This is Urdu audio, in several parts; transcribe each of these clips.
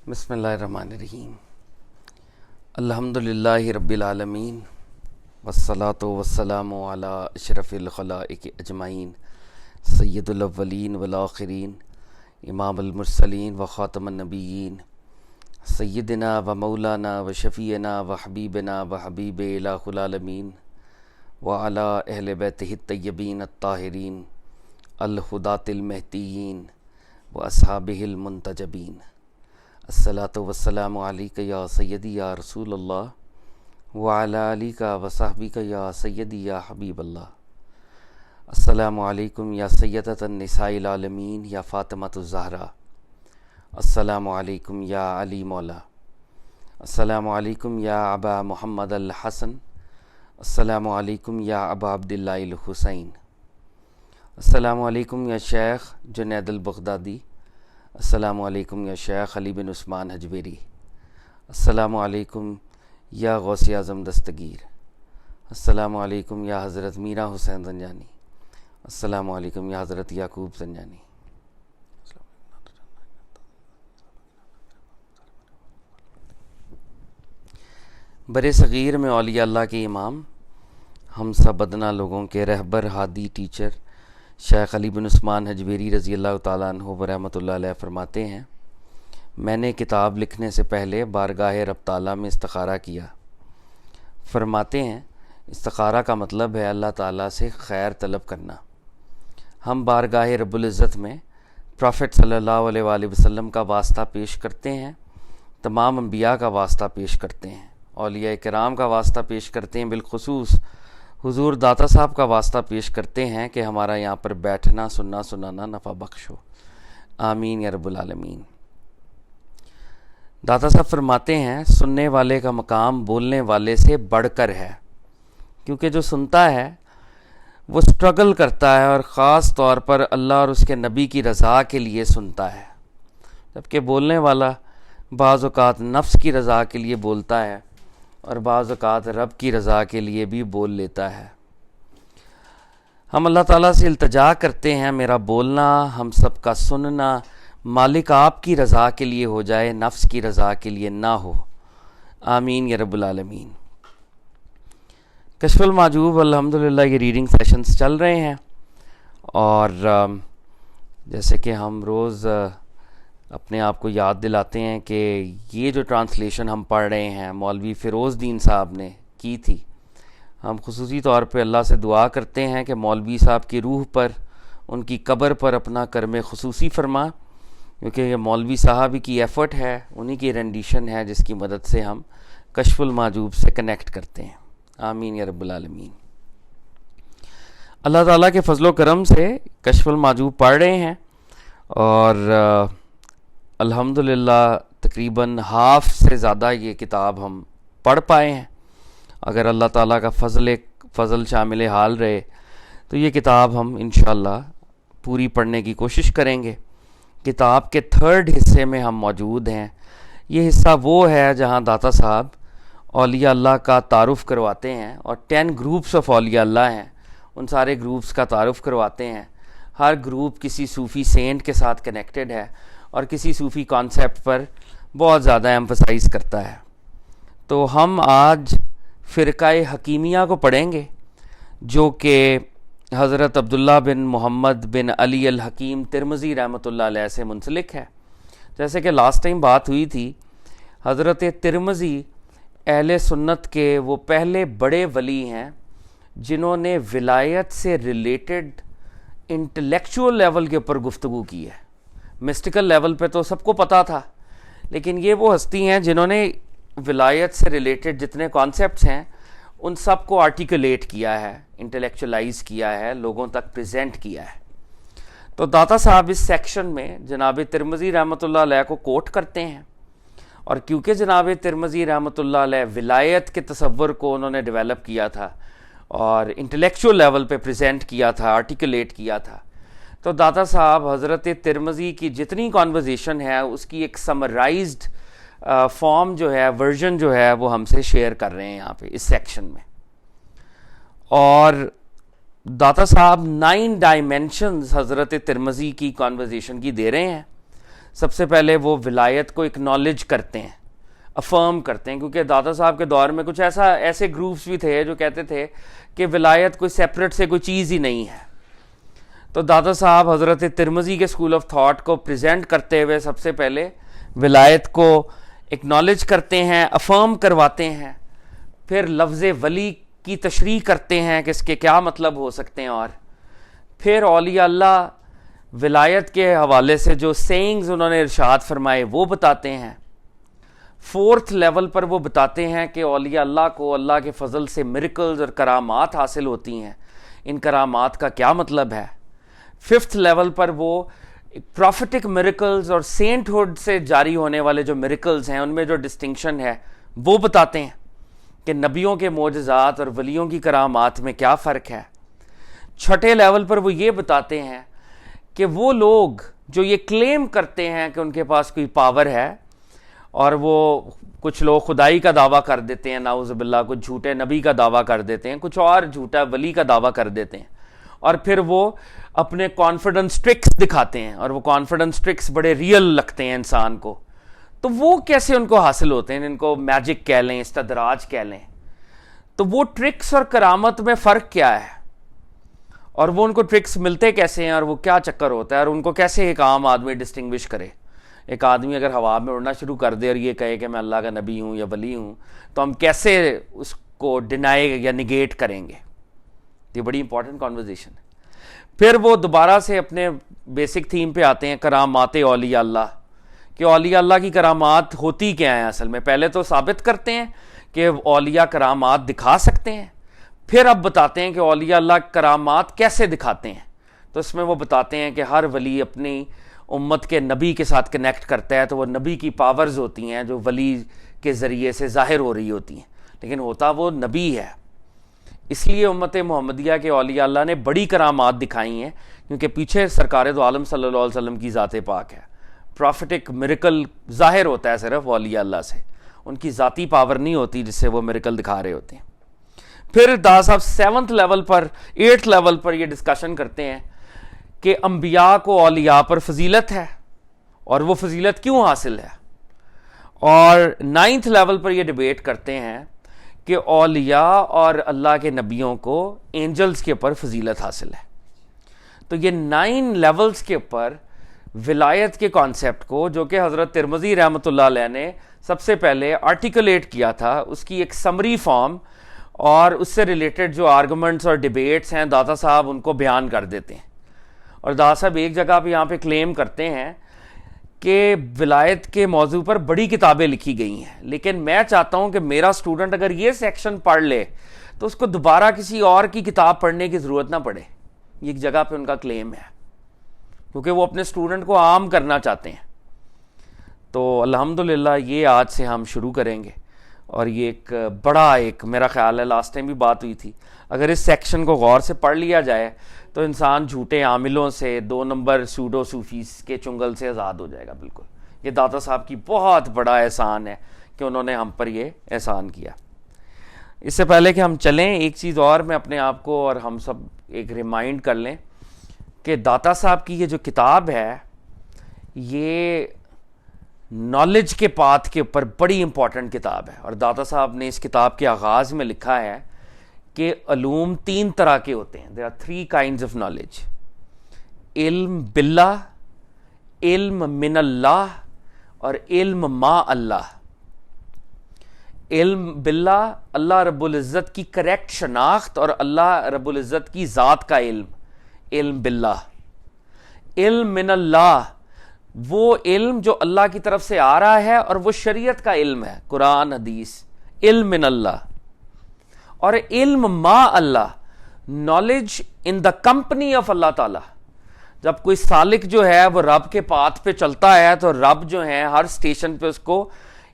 بسم اللہ الرحمن الرحیم الحمدللہ رب العالمین والصلاة والسلام علی اشرف الخلائق اجمعین سید الاولین والآخرین امام المرسلین و خاتم النبیین سیدنا و مولانا و شفیعنا و حبیبنا و حبیب الہ العالمین وعلی اہل بیتہ الطیبین الطاہرین الہداۃ المہدیین و اصحابہ المنتجبین۔ الصلاۃ والسلام علیک یا سیدی یا رسول اللہ وعلی آلک و صحبک یا سیدی یا حبیب اللہ۔ السلام علیکم یا سیدۃ النساء العالمین یا فاطمۃ الزہرا۔ السلام علیکم یا علی مولا۔ السلام علیکم یا ابا محمد الحسن۔ السلام علیکم یا ابا عبداللہ الحسین۔ السلام علیکم یا شیخ جنید البغدادی۔ السلام علیکم یا شیخ علی بن عثمان حجویری۔ السلام علیکم یا غوث اعظم دستگیر۔ السلام علیکم یا حضرت میرا حسین زنجانی۔ السلام علیکم یا حضرت یعقوب زنجانی۔ بر صغیر میں اولیاء اللہ کے امام، ہم سب ادنا لوگوں کے رہبر، ہادی، ٹیچر شیخ علی بن عثمان حجویری رضی اللہ تعالیٰ عنہ و رحمۃ اللہ علیہ فرماتے ہیں، میں نے کتاب لکھنے سے پہلے بارگاہ رب تعالیٰ میں استخارہ کیا۔ فرماتے ہیں استخارہ کا مطلب ہے اللہ تعالیٰ سے خیر طلب کرنا۔ ہم بارگاہ رب العزت میں پروفٹ صلی اللہ علیہ وآلہ وسلم کا واسطہ پیش کرتے ہیں، تمام انبیاء کا واسطہ پیش کرتے ہیں، اولیاء کرام کا واسطہ پیش کرتے ہیں، بالخصوص حضور داتا صاحب کا واسطہ پیش کرتے ہیں کہ ہمارا یہاں پر بیٹھنا، سننا، سنانا نفع بخش ہو، آمین یا رب العالمین۔ داتا صاحب فرماتے ہیں سننے والے کا مقام بولنے والے سے بڑھ کر ہے، کیونکہ جو سنتا ہے وہ سٹرگل کرتا ہے اور خاص طور پر اللہ اور اس کے نبی کی رضا کے لیے سنتا ہے، جبکہ بولنے والا بعض اوقات نفس کی رضا کے لیے بولتا ہے اور بعض اوقات رب کی رضا کے لیے بھی بول لیتا ہے۔ ہم اللہ تعالیٰ سے التجا کرتے ہیں میرا بولنا، ہم سب کا سننا مالک آپ کی رضا کے لیے ہو جائے، نفس کی رضا کے لیے نہ ہو، آمین یا رب العالمین۔ کشف المحجوب الحمدللہ یہ ریڈنگ سیشنز چل رہے ہیں، اور جیسے کہ ہم روز اپنے آپ کو یاد دلاتے ہیں کہ یہ جو ٹرانسلیشن ہم پڑھ رہے ہیں مولوی فیروز دین صاحب نے کی تھی، ہم خصوصی طور پہ اللہ سے دعا کرتے ہیں کہ مولوی صاحب کی روح پر، ان کی قبر پر اپنا کرم خصوصی فرما، کیونکہ یہ مولوی صاحب کی ایفرٹ ہے، انہی کی رینڈیشن ہے جس کی مدد سے ہم کشف المحجوب سے کنیکٹ کرتے ہیں، آمین یا رب العالمین۔ اللہ تعالیٰ کے فضل و کرم سے کشف المحجوب پڑھ رہے ہیں، اور الحمدللہ تقریباً ہاف سے زیادہ یہ کتاب ہم پڑھ پائے ہیں۔ اگر اللہ تعالیٰ کا فضل شامل حال رہے تو یہ کتاب ہم انشاءاللہ پوری پڑھنے کی کوشش کریں گے۔ کتاب کے 3rd حصے میں ہم موجود ہیں۔ یہ حصہ وہ ہے جہاں داتا صاحب اولیاء اللہ کا تعارف کرواتے ہیں، اور 10 گروپس آف اولیاء اللہ ہیں، ان سارے گروپس کا تعارف کرواتے ہیں۔ ہر گروپ کسی صوفی سینٹ کے ساتھ کنیکٹڈ ہے اور کسی صوفی کانسیپٹ پر بہت زیادہ ایمفسائز کرتا ہے۔ تو ہم آج فرقہ حکیمیہ کو پڑھیں گے، جو کہ حضرت عبداللہ بن محمد بن علی الحکیم ترمذی رحمۃ اللہ علیہ سے منسلک ہے۔ جیسے کہ لاسٹ ٹائم بات ہوئی تھی، حضرت ترمذی اہل سنت کے وہ پہلے بڑے ولی ہیں جنہوں نے ولایت سے ریلیٹڈ انٹلیکچول لیول کے اوپر گفتگو کی ہے۔ مسٹیکل لیول پہ تو سب کو پتہ تھا، لیکن یہ وہ ہستی ہیں جنہوں نے ولایت سے ریلیٹڈ جتنے کانسیپٹس ہیں ان سب کو آرٹیکولیٹ کیا ہے، انٹلیکچولائز کیا ہے، لوگوں تک پریزنٹ کیا ہے۔ تو داتا صاحب اس سیکشن میں جناب ترمذی رحمۃ اللہ علیہ کو کوٹ کرتے ہیں، اور کیونکہ جناب ترمذی رحمۃ اللہ علیہ ولایت کے تصور کو انہوں نے ڈیولپ کیا تھا اور انٹلیکچول لیول پہ پریزنٹ کیا تھا، آرٹیکولیٹ کیا تھا، تو داتا صاحب حضرت ترمذی کی جتنی کانورزیشن ہے اس کی ایک سمرائزڈ فارم جو ہے، ورژن جو ہے، وہ ہم سے شیئر کر رہے ہیں یہاں پہ اس سیکشن میں۔ اور داتا صاحب 9 ڈائمینشنز حضرت ترمذی کی کانورزیشن کی دے رہے ہیں۔ سب سے پہلے وہ ولایت کو اکنالج کرتے ہیں, افرم کرتے ہیں, کیونکہ داتا صاحب کے دور میں کچھ ایسے گروپس بھی تھے جو کہتے تھے کہ ولایت کوئی سیپریٹ سے کوئی چیز ہی نہیں ہے. تو داتا صاحب حضرت ترمذی کے اسکول آف تھاٹ کو پریزنٹ کرتے ہوئے سب سے پہلے ولایت کو اکنالج کرتے ہیں, افرم کرواتے ہیں, پھر لفظ ولی کی تشریح کرتے ہیں کہ اس کے کیا مطلب ہو سکتے ہیں, اور پھر اولیاء اللہ ولایت کے حوالے سے جو سینگز انہوں نے ارشاد فرمائے وہ بتاتے ہیں. 4th لیول پر وہ بتاتے ہیں کہ اولیاء اللہ کو اللہ کے فضل سے میریکلز اور کرامات حاصل ہوتی ہیں, ان کرامات کا کیا مطلب ہے. 5th لیول پر وہ پروفیٹک میریکلز اور سینٹ ہوڈ سے جاری ہونے والے جو میریکلز ہیں ان میں جو ڈسٹنکشن ہے وہ بتاتے ہیں کہ نبیوں کے معجزات اور ولیوں کی کرامات میں کیا فرق ہے. 6ٹھے لیول پر وہ یہ بتاتے ہیں کہ وہ لوگ جو یہ کلیم کرتے ہیں کہ ان کے پاس کوئی پاور ہے, اور وہ کچھ لوگ خدائی کا دعویٰ کر دیتے ہیں, نعوذ باللہ, کچھ جھوٹے نبی کا دعویٰ کر دیتے ہیں, کچھ اور جھوٹا ولی کا دعویٰ کر دیتے ہیں, اور پھر وہ اپنے کانفیڈنس ٹرکس دکھاتے ہیں, اور وہ کانفیڈنس ٹرکس بڑے ریئل لگتے ہیں انسان کو. تو وہ کیسے ان کو حاصل ہوتے ہیں؟ ان کو میجک کہہ لیں, استدراج کہہ لیں. تو وہ ٹرکس اور کرامت میں فرق کیا ہے, اور وہ ان کو ٹرکس ملتے کیسے ہیں, اور وہ کیا چکر ہوتا ہے, اور ان کو کیسے ایک عام آدمی ڈسٹنگوش کرے. ایک آدمی اگر ہوا میں اڑنا شروع کر دے اور یہ کہے کہ میں اللہ کا نبی ہوں یا ولی ہوں, تو ہم کیسے اس کو ڈینائی یا نگیٹ کریں گے؟ یہ بڑی امپورٹنٹ کانورزیشن ہے. پھر وہ دوبارہ سے اپنے بیسک تھیم پہ آتے ہیں, کرامات اولیاء اللہ, کہ اولیاء اللہ کی کرامات ہوتی کیا ہیں اصل میں. پہلے تو ثابت کرتے ہیں کہ اولیاء کرامات دکھا سکتے ہیں, پھر اب بتاتے ہیں کہ اولیاء اللہ کرامات کیسے دکھاتے ہیں. تو اس میں وہ بتاتے ہیں کہ ہر ولی اپنی امت کے نبی کے ساتھ کنیکٹ کرتا ہے, تو وہ نبی کی پاورز ہوتی ہیں جو ولی کے ذریعے سے ظاہر ہو رہی ہوتی ہیں, لیکن ہوتا وہ نبی ہے. اس لیے امت محمدیہ کے اولیاء اللہ نے بڑی کرامات دکھائی ہیں, کیونکہ پیچھے سرکار دو عالم صلی اللہ علیہ وسلم کی ذات پاک ہے. پروفیٹک میریکل ظاہر ہوتا ہے صرف اولیاء اللہ سے, ان کی ذاتی پاور نہیں ہوتی جس سے وہ میریکل دکھا رہے ہوتے ہیں. پھر دا صاحب 7th لیول پر 8th لیول پر یہ ڈسکشن کرتے ہیں کہ انبیاء کو اولیاء پر فضیلت ہے, اور وہ فضیلت کیوں حاصل ہے. اور 9th لیول پر یہ ڈیبیٹ کرتے ہیں کہ اولیاء اور اللہ کے نبیوں کو اینجلز کے اوپر فضیلت حاصل ہے. تو یہ 9 لیولز کے اوپر ولایت کے کانسیپٹ کو, جو کہ حضرت ترمذی رحمۃ اللہ علیہ نے سب سے پہلے آرٹیکولیٹ کیا تھا, اس کی ایک سمری فارم اور اس سے ریلیٹڈ جو آرگومنٹس اور ڈیبیٹس ہیں داتا صاحب ان کو بیان کر دیتے ہیں. اور داتا صاحب ایک جگہ پہ یہاں پہ کلیم کرتے ہیں کہ ولایت کے موضوع پر بڑی کتابیں لکھی گئی ہیں, لیکن میں چاہتا ہوں کہ میرا اسٹوڈنٹ اگر یہ سیکشن پڑھ لے تو اس کو دوبارہ کسی اور کی کتاب پڑھنے کی ضرورت نہ پڑے. یہ ایک جگہ پہ ان کا کلیم ہے, کیونکہ وہ اپنے اسٹوڈنٹ کو عام کرنا چاہتے ہیں. تو الحمدللہ یہ آج سے ہم شروع کریں گے, اور یہ ایک میرا خیال ہے لاسٹ ٹائم بھی بات ہوئی تھی, اگر اس سیکشن کو غور سے پڑھ لیا جائے تو انسان جھوٹے عاملوں سے, 2 نمبر سوڈو صوفیز کے چنگل سے آزاد ہو جائے گا. بالکل یہ داتا صاحب کی بہت بڑا احسان ہے کہ انہوں نے ہم پر یہ احسان کیا. اس سے پہلے کہ ہم چلیں, ایک چیز اور میں اپنے آپ کو اور ہم سب ایک ریمائنڈ کر لیں کہ داتا صاحب کی یہ جو کتاب ہے یہ نالج کے پاتھ کے اوپر بڑی امپورٹنٹ کتاب ہے. اور داتا صاحب نے اس کتاب کے آغاز میں لکھا ہے کہ علوم 3 طرح کے ہوتے ہیں. there are 3 kinds of knowledge: علم باللہ, علم من اللہ, اور علم ما اللہ. علم باللہ اللہ رب العزت کی کریکٹ شناخت اور اللہ رب العزت کی ذات کا علم, علم باللہ. علم من اللہ وہ علم جو اللہ کی طرف سے آ رہا ہے اور وہ شریعت کا علم ہے, قرآن حدیث, علم من اللہ. اور علم ما اللہ, knowledge in the company of اللہ تعالی. جب کوئی سالک جو ہے وہ رب کے پاتھ پہ چلتا ہے تو رب جو ہے ہر سٹیشن پہ اس کو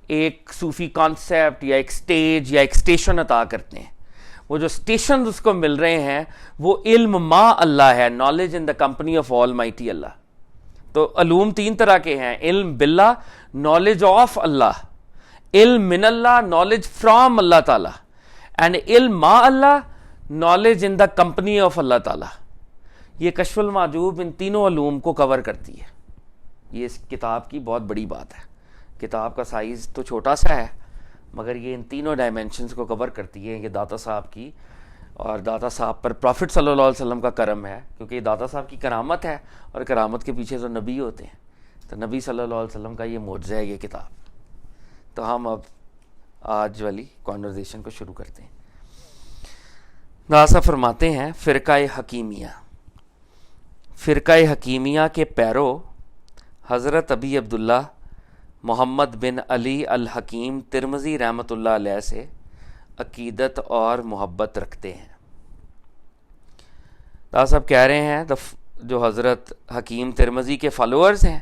ایک صوفی کانسیپٹ یا ایک سٹیج یا ایک سٹیشن عطا کرتے ہیں. وہ جو سٹیشن اس کو مل رہے ہیں وہ علم ما اللہ ہے, knowledge in the company of almighty اللہ. تو علوم 3 طرح کے ہیں: علم باللہ, نالج آف اللہ; علم من اللہ, نالج فرام اللہ تعالی; اینڈ علم ما اللہ, knowledge in the company of اللہ تعالی. یہ کشف المحجوب ان تینوں علوم کو کور کرتی ہے. یہ اس کتاب کی بہت بڑی بات ہے. کتاب کا سائز تو چھوٹا سا ہے مگر یہ ان تینوں ڈائمینشنز کو کور کرتی ہے. یہ داتا صاحب کی اور داتا صاحب پر پروفٹ صلی اللہ علیہ وسلم کا کرم ہے, کیونکہ یہ داتا صاحب کی کرامت ہے اور کرامت کے پیچھے تو نبی ہوتے ہیں, تو نبی صلی اللہ علیہ وسلم کا یہ معجزہ ہے یہ کتاب. تو ہم اب آج والی کانورزیشن کو شروع کرتے ہیں. داتا صاحب فرماتے ہیں فرقہ حکیمیہ. فرقہ حکیمیہ کے پیرو حضرت ابی عبداللہ محمد بن علی الحکیم ترمذی رحمۃ اللہ علیہ سے عقیدت اور محبت رکھتے ہیں. داتا صاحب کہہ رہے ہیں جو حضرت حکیم ترمذی کے فالوورز ہیں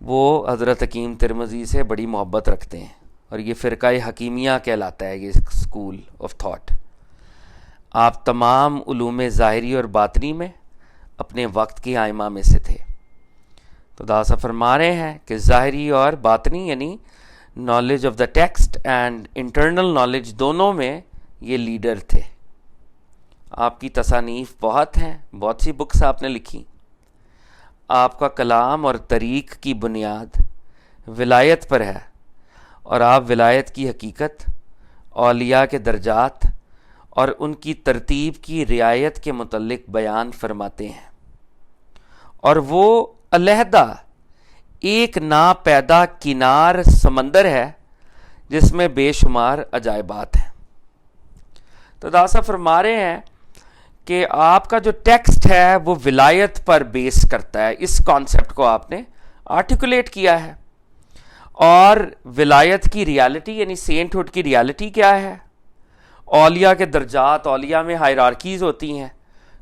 وہ حضرت حکیم ترمذی سے بڑی محبت رکھتے ہیں, اور یہ فرقہ حکیمیہ کہلاتا ہے, یہ اسکول آف تھاٹ. آپ تمام علوم ظاہری اور باطنی میں اپنے وقت کے ائمہ میں سے تھے. تو داتا صاحب فرما رہے ہیں کہ ظاہری اور باطنی یعنی knowledge of the text and internal knowledge دونوں میں یہ لیڈر تھے. آپ کی تصانیف بہت ہیں, بہت سی بکس آپ نے لکھی. آپ کا کلام اور طریق کی بنیاد ولایت پر ہے, اور آپ ولایت کی حقیقت, اولیاء کے درجات اور ان کی ترتیب کی رعایت کے متعلق بیان فرماتے ہیں. اور وہ علیحدہ ایک ناپیدا کنار سمندر ہے جس میں بے شمار عجائبات ہیں. تو داتا صاحب فرما رہے ہیں کہ آپ کا جو ٹیکسٹ ہے وہ ولایت پر بیس کرتا ہے. اس کانسیپٹ کو آپ نے آرٹیکولیٹ کیا ہے. اور ولایت کی ریالٹی یعنی سینٹ ہوڈ کی ریالٹی کیا ہے, اولیاء کے درجات, اولیاء میں ہائرارکیز ہوتی ہیں,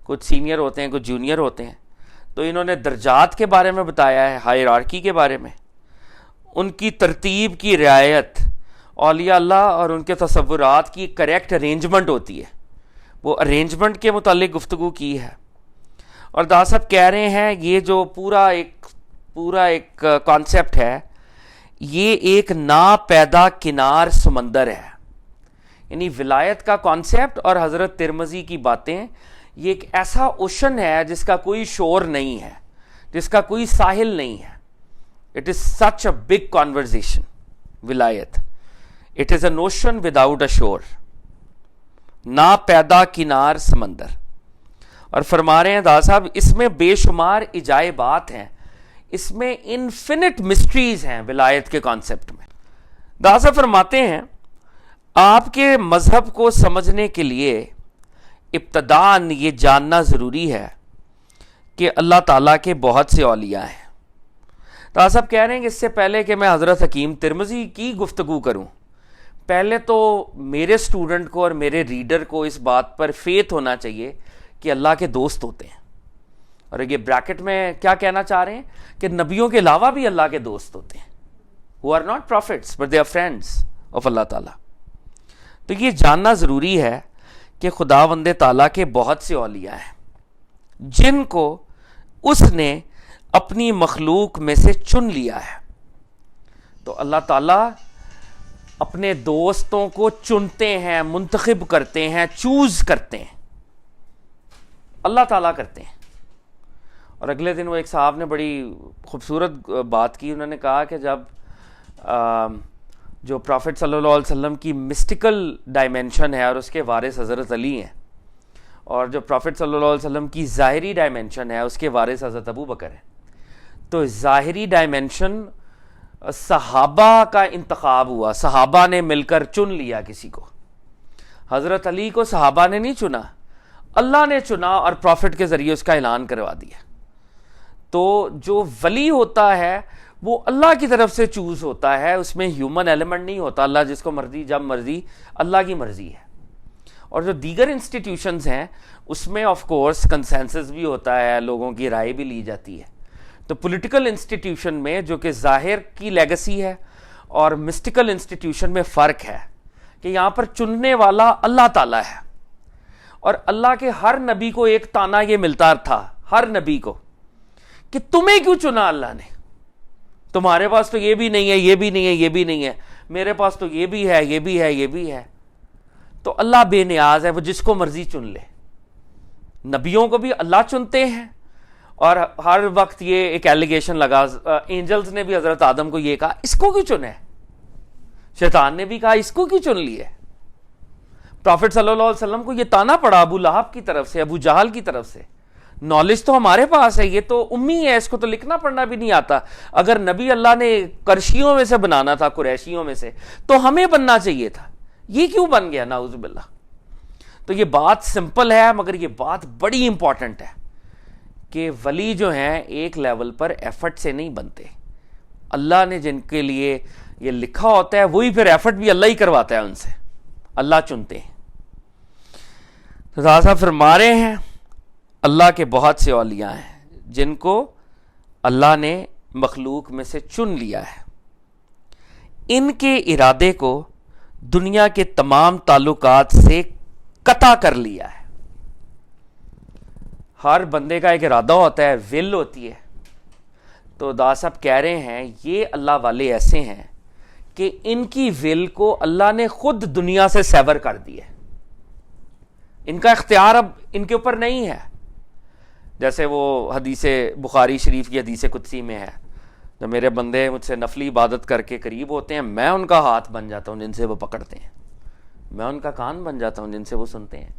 کچھ سینئر ہوتے ہیں کچھ جونیئر ہوتے ہیں, تو انہوں نے درجات کے بارے میں بتایا ہے, ہائرارکی کے بارے میں, ان کی ترتیب کی رعایت, اولیاء اللہ اور ان کے تصورات کی کریکٹ ارینجمنٹ ہوتی ہے, وہ ارینجمنٹ کے متعلق گفتگو کی ہے. اور داتا صاحب کہہ رہے ہیں یہ جو پورا ایک کانسیپٹ ہے یہ ایک ناپیدا کنار سمندر ہے. یعنی ولایت کا کانسیپٹ اور حضرت ترمذی کی باتیں یہ ایک ایسا اوشن ہے جس کا کوئی شور نہیں ہے, جس کا کوئی ساحل نہیں ہے. It is such a big conversation. ولایت it is an ocean without a shore, ناپیدا کنار سمندر. اور فرما رہے ہیں داتا صاحب اس میں بے شمار عجائبات ہیں, اس میں انفینٹ مسٹریز ہیں ولایت کے کانسیپٹ میں. داتا صاحب فرماتے ہیں آپ کے مذہب کو سمجھنے کے لیے ابتداً یہ جاننا ضروری ہے کہ اللہ تعالیٰ کے بہت سے اولیاء ہیں. داتا صاحب کہہ رہے ہیں کہ اس سے پہلے کہ میں حضرت حکیم ترمذی کی گفتگو کروں, پہلے تو میرے اسٹوڈنٹ کو اور میرے ریڈر کو اس بات پر فیتھ ہونا چاہیے کہ اللہ کے دوست ہوتے ہیں. اور یہ بریکٹ میں کیا کہنا چاہ رہے ہیں کہ نبیوں کے علاوہ بھی اللہ کے دوست ہوتے ہیں, who are not prophets but they are friends of اللہ تعالیٰ. تو یہ جاننا ضروری ہے کہ خداوند تعالیٰ کے بہت سے اولیاء ہیں جن کو اس نے اپنی مخلوق میں سے چن لیا ہے. تو اللہ تعالیٰ اپنے دوستوں کو چنتے ہیں, منتخب کرتے ہیں, چوز کرتے ہیں, اللہ تعالیٰ کرتے ہیں. اور اگلے دن وہ ایک صاحب نے بڑی خوبصورت بات کی, انہوں نے کہا کہ جب جو پروفٹ صلی اللہ علیہ وسلم کی مسٹیکل ڈائمینشن ہے اور اس کے وارث حضرت علی ہیں, اور جو پروفٹ صلی اللہ علیہ وسلم کی ظاہری ڈائمینشن ہے اس کے وارث حضرت ابو بکر ہیں, تو ظاہری ڈائمینشن صحابہ کا انتخاب ہوا, صحابہ نے مل کر چن لیا کسی کو. حضرت علی کو صحابہ نے نہیں چنا, اللہ نے چنا اور پروفٹ کے ذریعے اس کا اعلان کروا دیا. تو جو ولی ہوتا ہے وہ اللہ کی طرف سے چوز ہوتا ہے, اس میں ہیومن ایلیمنٹ نہیں ہوتا. اللہ جس کو مرضی جب مرضی, اللہ کی مرضی ہے. اور جو دیگر انسٹیٹیوشنز ہیں اس میں آف کورس کنسنسس بھی ہوتا ہے, لوگوں کی رائے بھی لی جاتی ہے. تو پولیٹیکل انسٹیٹیوشن میں جو کہ ظاہر کی لیگسی ہے اور مسٹیکل انسٹیٹیوشن میں فرق ہے کہ یہاں پر چننے والا اللہ تعالیٰ ہے. اور اللہ کے ہر نبی کو ایک تانا یہ ملتا تھا, ہر نبی کو, کہ تمہیں کیوں چنا اللہ نے, تمہارے پاس تو یہ بھی نہیں ہے, یہ بھی نہیں ہے, یہ بھی نہیں ہے, میرے پاس تو یہ بھی ہے, یہ بھی ہے, یہ بھی ہے. تو اللہ بے نیاز ہے, وہ جس کو مرضی چن لے. نبیوں کو بھی اللہ چنتے ہیں اور ہر وقت یہ ایک ایلیگیشن لگا، اینجلز نے بھی حضرت آدم کو یہ کہا اس کو کیوں چنا ہے، شیطان نے بھی کہا اس کو کیوں چن لیا ہے، پروفٹ صلی اللہ علیہ وسلم کو یہ تانا پڑا ابو لہب کی طرف سے، ابو جہل کی طرف سے، نالج تو ہمارے پاس ہے، یہ تو امی ہے، اس کو تو لکھنا پڑھنا بھی نہیں آتا، اگر نبی اللہ نے قرشیوں میں سے بنانا تھا، قریشیوں میں سے، تو ہمیں بننا چاہیے تھا، یہ کیوں بن گیا، نعوذ باللہ۔ تو یہ بات سمپل ہے مگر یہ بات بڑی امپورٹنٹ ہے کہ ولی جو ہیں ایک لیول پر ایفرٹ سے نہیں بنتے، اللہ نے جن کے لیے یہ لکھا ہوتا ہے وہی پھر ایفرٹ بھی اللہ ہی کرواتا ہے ان سے، اللہ چنتے ہیں۔ تو صاحب فرما رہے ہیں اللہ کے بہت سے اولیاء ہیں جن کو اللہ نے مخلوق میں سے چن لیا ہے، ان کے ارادے کو دنیا کے تمام تعلقات سے قطع کر لیا ہے۔ ہر بندے کا ایک ارادہ ہوتا ہے، ول ہوتی ہے، تو دا صاحب کہہ رہے ہیں یہ اللہ والے ایسے ہیں کہ ان کی ول کو اللہ نے خود دنیا سے سیور کر دیا ہے، ان کا اختیار اب ان کے اوپر نہیں ہے۔ جیسے وہ حدیث بخاری شریف کی حدیث قدسی میں ہے، جو میرے بندے مجھ سے نفلی عبادت کر کے قریب ہوتے ہیں، میں ان کا ہاتھ بن جاتا ہوں جن سے وہ پکڑتے ہیں، میں ان کا کان بن جاتا ہوں جن سے وہ سنتے ہیں۔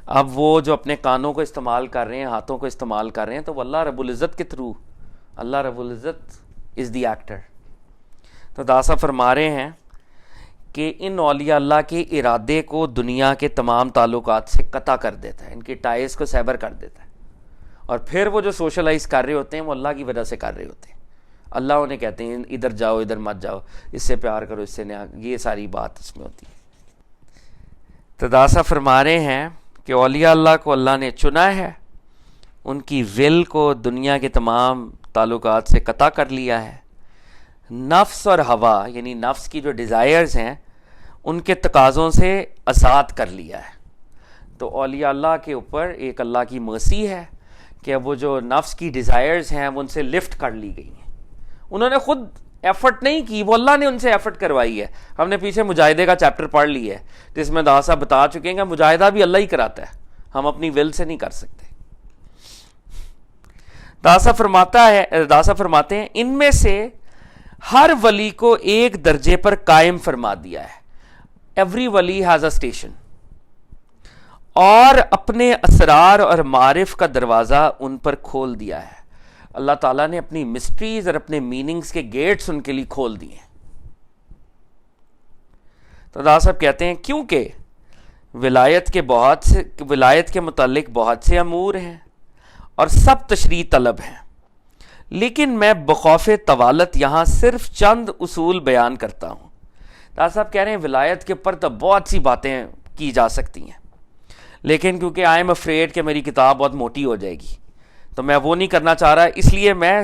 اب وہ جو اپنے کانوں کو استعمال کر رہے ہیں، ہاتھوں کو استعمال کر رہے ہیں، تو وہ اللہ رب العزت کے تھرو، اللہ رب العزت از دی ایکٹر۔ تو داسا فرما رہے ہیں کہ ان اولیاء اللہ کے ارادے کو دنیا کے تمام تعلقات سے قطع کر دیتا ہے، ان کے ٹائز کو سیور کر دیتا ہے، اور پھر وہ جو سوشلائز کر رہے ہوتے ہیں وہ اللہ کی وجہ سے کر رہے ہوتے ہیں، اللہ انہیں کہتے ہیں ادھر جاؤ ادھر مت جاؤ، اس سے پیار کرو اس سے نہیں، یہ ساری بات اس میں ہوتی ہے۔ تو داسا فرما رہے ہیں کہ اولیاء اللہ کو اللہ نے چنا ہے، ان کی ول کو دنیا کے تمام تعلقات سے قطع کر لیا ہے، نفس اور ہوا یعنی نفس کی جو ڈیزائرز ہیں ان کے تقاضوں سے آزاد کر لیا ہے۔ تو اولیاء اللہ کے اوپر ایک اللہ کی مرسی ہے کہ وہ جو نفس کی ڈیزائرز ہیں وہ ان سے لفٹ کر لی گئی ہیں، انہوں نے خود ایفرٹ نہیں کی، وہ اللہ نے ان سے ایفرٹ کروائی ہے۔ ہم نے پیچھے مجاہدے کا چیپٹر پڑھ لی ہے جس میں داسا بتا چکے ہیں کہ مجاہدہ بھی اللہ ہی کراتا ہے، ہم اپنی ول سے نہیں کر سکتے۔ داسا فرماتے ہیں ان میں سے ہر ولی کو ایک درجے پر قائم فرما دیا ہے، ایوری ولی ہیز اے اسٹیشن، اور اپنے اسرار اور معارف کا دروازہ ان پر کھول دیا ہے۔ اللہ تعالیٰ نے اپنی مسٹریز اور اپنے میننگز کے گیٹس ان کے لیے کھول دیے ہیں۔ تو دا صاحب کہتے ہیں کیونکہ ولایت کے متعلق بہت سے امور ہیں اور سب تشریح طلب ہیں، لیکن میں بخوف طوالت یہاں صرف چند اصول بیان کرتا ہوں۔ دا صاحب کہہ رہے ہیں ولایت کے اوپر تو بہت سی باتیں کی جا سکتی ہیں، لیکن کیونکہ آئی ایم افریڈ کہ میری کتاب بہت موٹی ہو جائے گی تو میں وہ نہیں کرنا چاہ رہا، اس لیے میں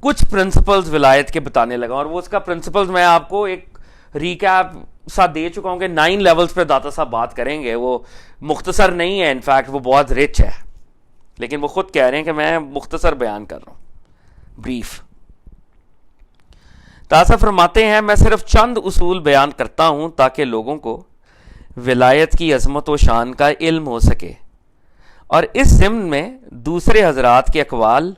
کچھ پرنسپلز ولایت کے بتانے لگا، اور وہ اس کا پرنسپلز میں آپ کو ایک ریکیپ ساتھ دے چکا ہوں کہ 9 لیولز پہ داتا صاحب بات کریں گے، وہ مختصر نہیں ہے، انفیکٹ وہ بہت رچ ہے، لیکن وہ خود کہہ رہے ہیں کہ میں مختصر بیان کر رہا ہوں، بریف۔ داتا فرماتے ہیں میں صرف چند اصول بیان کرتا ہوں تاکہ لوگوں کو ولایت کی عظمت و شان کا علم ہو سکے، اور اس ضمن میں دوسرے حضرات کے اقوال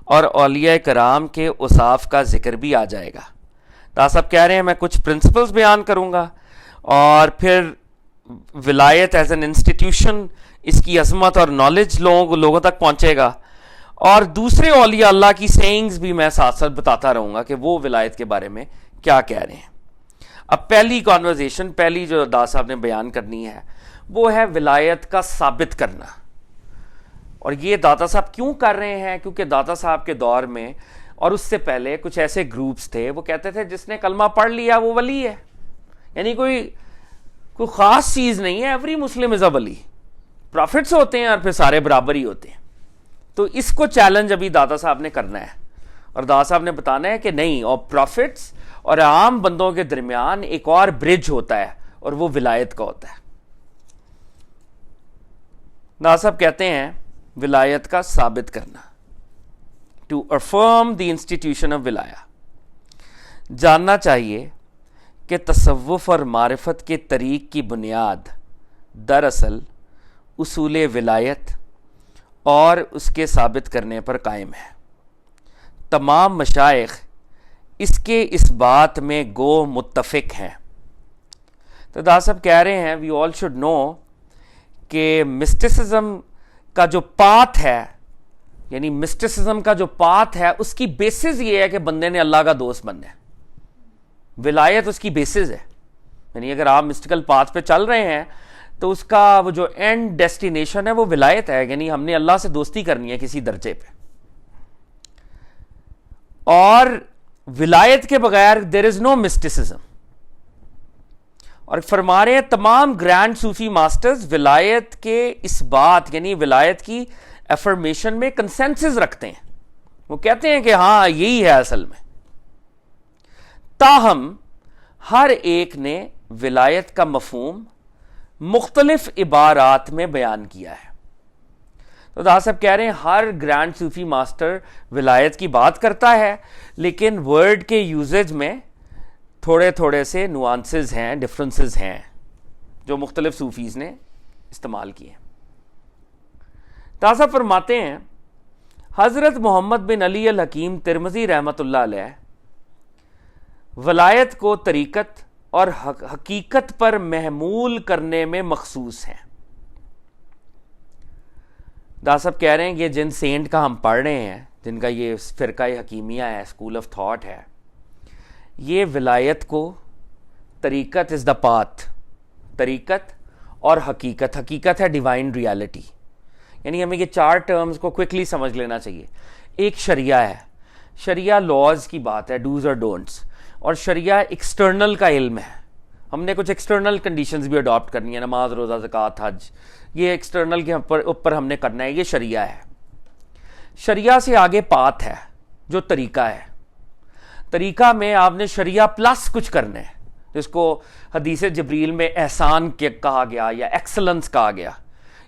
اور اولیاء کرام کے اوصاف کا ذکر بھی آ جائے گا۔ دا صاحب کہہ رہے ہیں میں کچھ پرنسپلز بیان کروں گا، اور پھر ولایت ایز این انسٹیٹیوشن، اس کی عظمت اور نالج لوگوں تک پہنچے گا، اور دوسرے اولیاء اللہ کی سینگز بھی میں ساتھ ساتھ بتاتا رہوں گا کہ وہ ولایت کے بارے میں کیا کہہ رہے ہیں۔ اب پہلی جو دا صاحب نے بیان کرنی ہے وہ ہے ولایت کا ثابت کرنا، اور یہ داتا صاحب کیوں کر رہے ہیں؟ کیونکہ داتا صاحب کے دور میں اور اس سے پہلے کچھ ایسے گروپس تھے، وہ کہتے تھے جس نے کلمہ پڑھ لیا وہ ولی ہے، یعنی کوئی خاص چیز نہیں ہے، ایوری مسلم از اے ولی، پروفٹس ہوتے ہیں اور پھر سارے برابر ہی ہوتے ہیں۔ تو اس کو چیلنج ابھی داتا صاحب نے کرنا ہے، اور داتا صاحب نے بتانا ہے کہ نہیں، اور پروفٹس اور عام بندوں کے درمیان ایک اور برج ہوتا ہے، اور وہ ولایت کا ہوتا ہے۔ داتا صاحب کہتے ہیں ولایت کا ثابت کرنا، to affirm the institution of ولایہ۔ جاننا چاہیے کہ تصوف اور معرفت کے طریق کی بنیاد دراصل اصول ولایت اور اس کے ثابت کرنے پر قائم ہے۔ تمام مشائخ اس کے اس بات میں گو متفق ہیں۔ تو دا صاحب کہہ رہے ہیں وی آل شوڈ نو کہ مسٹسزم کا جو پاتھ ہے، یعنی مسٹسزم کا جو پاتھ ہے، اس کی بیسز یہ ہے کہ بندے نے اللہ کا دوست بننا ہے۔ ولایت اس کی بیسز ہے، یعنی اگر آپ مسٹیکل پاتھ پہ چل رہے ہیں تو اس کا وہ جو اینڈ ڈیسٹینیشن ہے وہ ولایت ہے، یعنی ہم نے اللہ سے دوستی کرنی ہے کسی درجے پہ۔ اور ولایت کے بغیر دیر از نو مسٹسزم۔ اور فرما رہے ہیں تمام گرینڈ صوفی ماسٹرز ولایت کے اس بات، یعنی ولایت کی افرمیشن میں کنسنسس رکھتے ہیں، وہ کہتے ہیں کہ ہاں یہی ہے اصل میں۔ تاہم ہر ایک نے ولایت کا مفہوم مختلف عبارات میں بیان کیا ہے۔ تو دا صاحب کہہ رہے ہیں ہر گرینڈ صوفی ماسٹر ولایت کی بات کرتا ہے، لیکن ورڈ کے یوزیج میں تھوڑے تھوڑے سے نوانسز ہیں، ڈفرنسز ہیں جو مختلف صوفیز نے استعمال کیے۔ تازہ فرماتے ہیں حضرت محمد بن علی الحکیم ترمذی رحمۃ اللہ علیہ ولایت کو طریقت اور حقیقت پر محمول کرنے میں مخصوص ہیں۔ دا صاحب کہہ رہے ہیں کہ جن سینٹ کا ہم پڑھ رہے ہیں، جن کا یہ فرقہ حکیمیہ ہے، اسکول آف تھاٹ ہے، یہ ولایت کو طریقت از دا پاتھ، طریقت اور حقیقت، حقیقت ہے ڈیوائن ریالٹی، یعنی ہمیں یہ چار ٹرمز کو کوئکلی سمجھ لینا چاہیے۔ ایک شریعہ ہے، شریعہ لاز کی بات ہے، ڈوز اور ڈونٹس، اور شریعہ ایکسٹرنل کا علم ہے، ہم نے کچھ ایکسٹرنل کنڈیشنز بھی اڈاپٹ کرنی ہے، نماز، روزہ، زکوٰۃ، حج، یہ ایکسٹرنل کے اوپر ہم نے کرنا ہے، یہ شریعہ ہے۔ شریعہ سے آگے پاتھ ہے جو طریقہ ہے، طریقہ میں آپ نے شریعہ پلس کچھ کرنا ہے، جس کو حدیث جبریل میں احسان کہا گیا یا ایکسلنس کہا گیا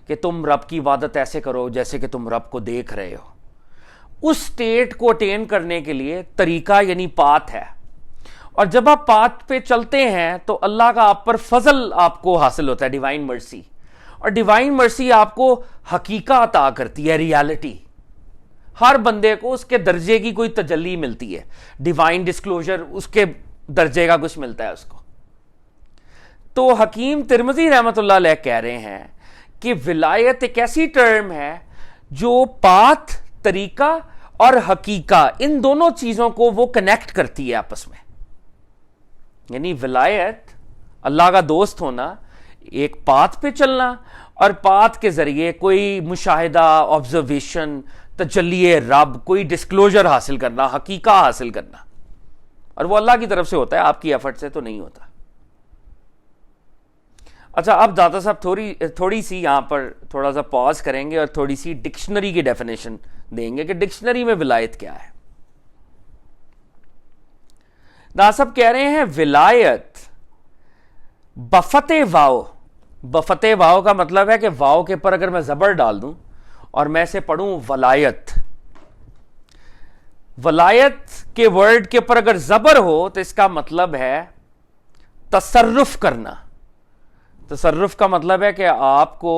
کہ تم رب کی عبادت ایسے کرو جیسے کہ تم رب کو دیکھ رہے ہو۔ اس سٹیٹ کو اٹین کرنے کے لیے طریقہ یعنی پاتھ ہے، اور جب آپ پاتھ پہ چلتے ہیں تو اللہ کا آپ پر فضل آپ کو حاصل ہوتا ہے، ڈیوائن مرسی، اور ڈیوائن مرسی آپ کو حقیقت عطا کرتی ہے، ریالٹی۔ ہر بندے کو اس کے درجے کی کوئی تجلی ملتی ہے، ڈیوائن ڈسکلوجر، اس کے درجے کا کچھ ملتا ہے اس کو۔ تو حکیم ترمذی رحمۃ اللہ علیہ کہہ رہے ہیں کہ ولایت ایک ایسی ٹرم ہے جو پاتھ، طریقہ اور حقیقت، ان دونوں چیزوں کو وہ کنیکٹ کرتی ہے آپس میں۔ یعنی ولایت، اللہ کا دوست ہونا، ایک پاتھ پہ چلنا، اور پاتھ کے ذریعے کوئی مشاہدہ، آبزرویشن، تجلی رب، کوئی ڈسکلوجر حاصل کرنا، حقیقت حاصل کرنا، اور وہ اللہ کی طرف سے ہوتا ہے، آپ کی ایفرٹ سے تو نہیں ہوتا۔ اچھا، اب داتا صاحب تھوڑی سی یہاں پر تھوڑا سا پاز کریں گے اور تھوڑی سی ڈکشنری کی ڈیفینیشن دیں گے کہ ڈکشنری میں ولایت کیا ہے۔ داتا صاحب کہہ رہے ہیں ولایت بفتح واو، بفتح واو کا مطلب ہے کہ واو کے پر اگر میں زبر ڈال دوں اور میں اسے پڑھوں ولایت، ولایت کے ورڈ کے پر اگر زبر ہو تو اس کا مطلب ہے تصرف کرنا۔ تصرف کا مطلب ہے کہ آپ کو،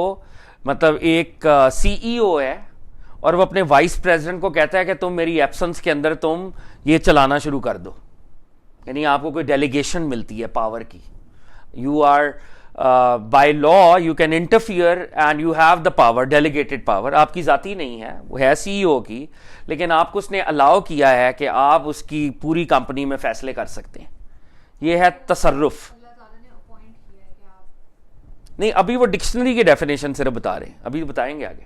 مطلب ایک سی ای او ہے اور وہ اپنے وائس پریزیڈنٹ کو کہتا ہے کہ تم میری ایبسنس کے اندر تم یہ چلانا شروع کر دو، یعنی آپ کو کوئی ڈیلیگیشن ملتی ہے پاور کی، you are by law you can interfere and you have the power, delegated power آپ کی ذاتی نہیں ہے، وہ ہے سی ای او کی، لیکن آپ کو اس نے الاؤ کیا ہے کہ آپ اس کی پوری کمپنی میں فیصلے کر سکتے ہیں، یہ ہے تصرف۔ نہیں، ابھی وہ ڈکشنری کے ڈیفینیشن صرف بتا رہے ہیں، ابھی بتائیں گے آگے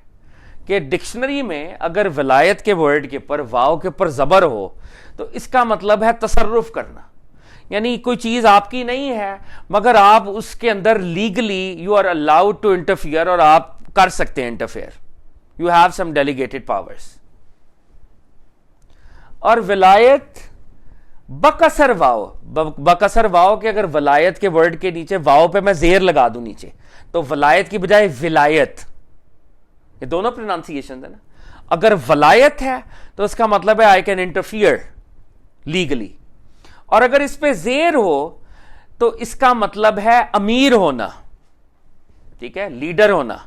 کہ ڈکشنری میں اگر ولایت کے ورڈ کے پر واو کے پر زبر ہو تو اس کا مطلب ہے تصرف کرنا، یعنی کوئی چیز آپ کی نہیں ہے مگر آپ اس کے اندر legally you are allowed to interfere, اور آپ کر سکتے ہیں interfere, you have some delegated powers. اور ولایت بکسر واو، بکسر واو کے اگر ولایت کے ورڈ کے نیچے واو پہ میں زیر لگا دوں نیچے تو ولایت کی بجائے ولایت، یہ دونوں پروننسیشن ہے نا۔ اگر ولایت ہے تو اس کا مطلب ہے آئی کین انٹرفیئر لیگلی، اور اگر اس پہ زیر ہو تو اس کا مطلب ہے امیر ہونا، ٹھیک ہے، لیڈر ہونا۔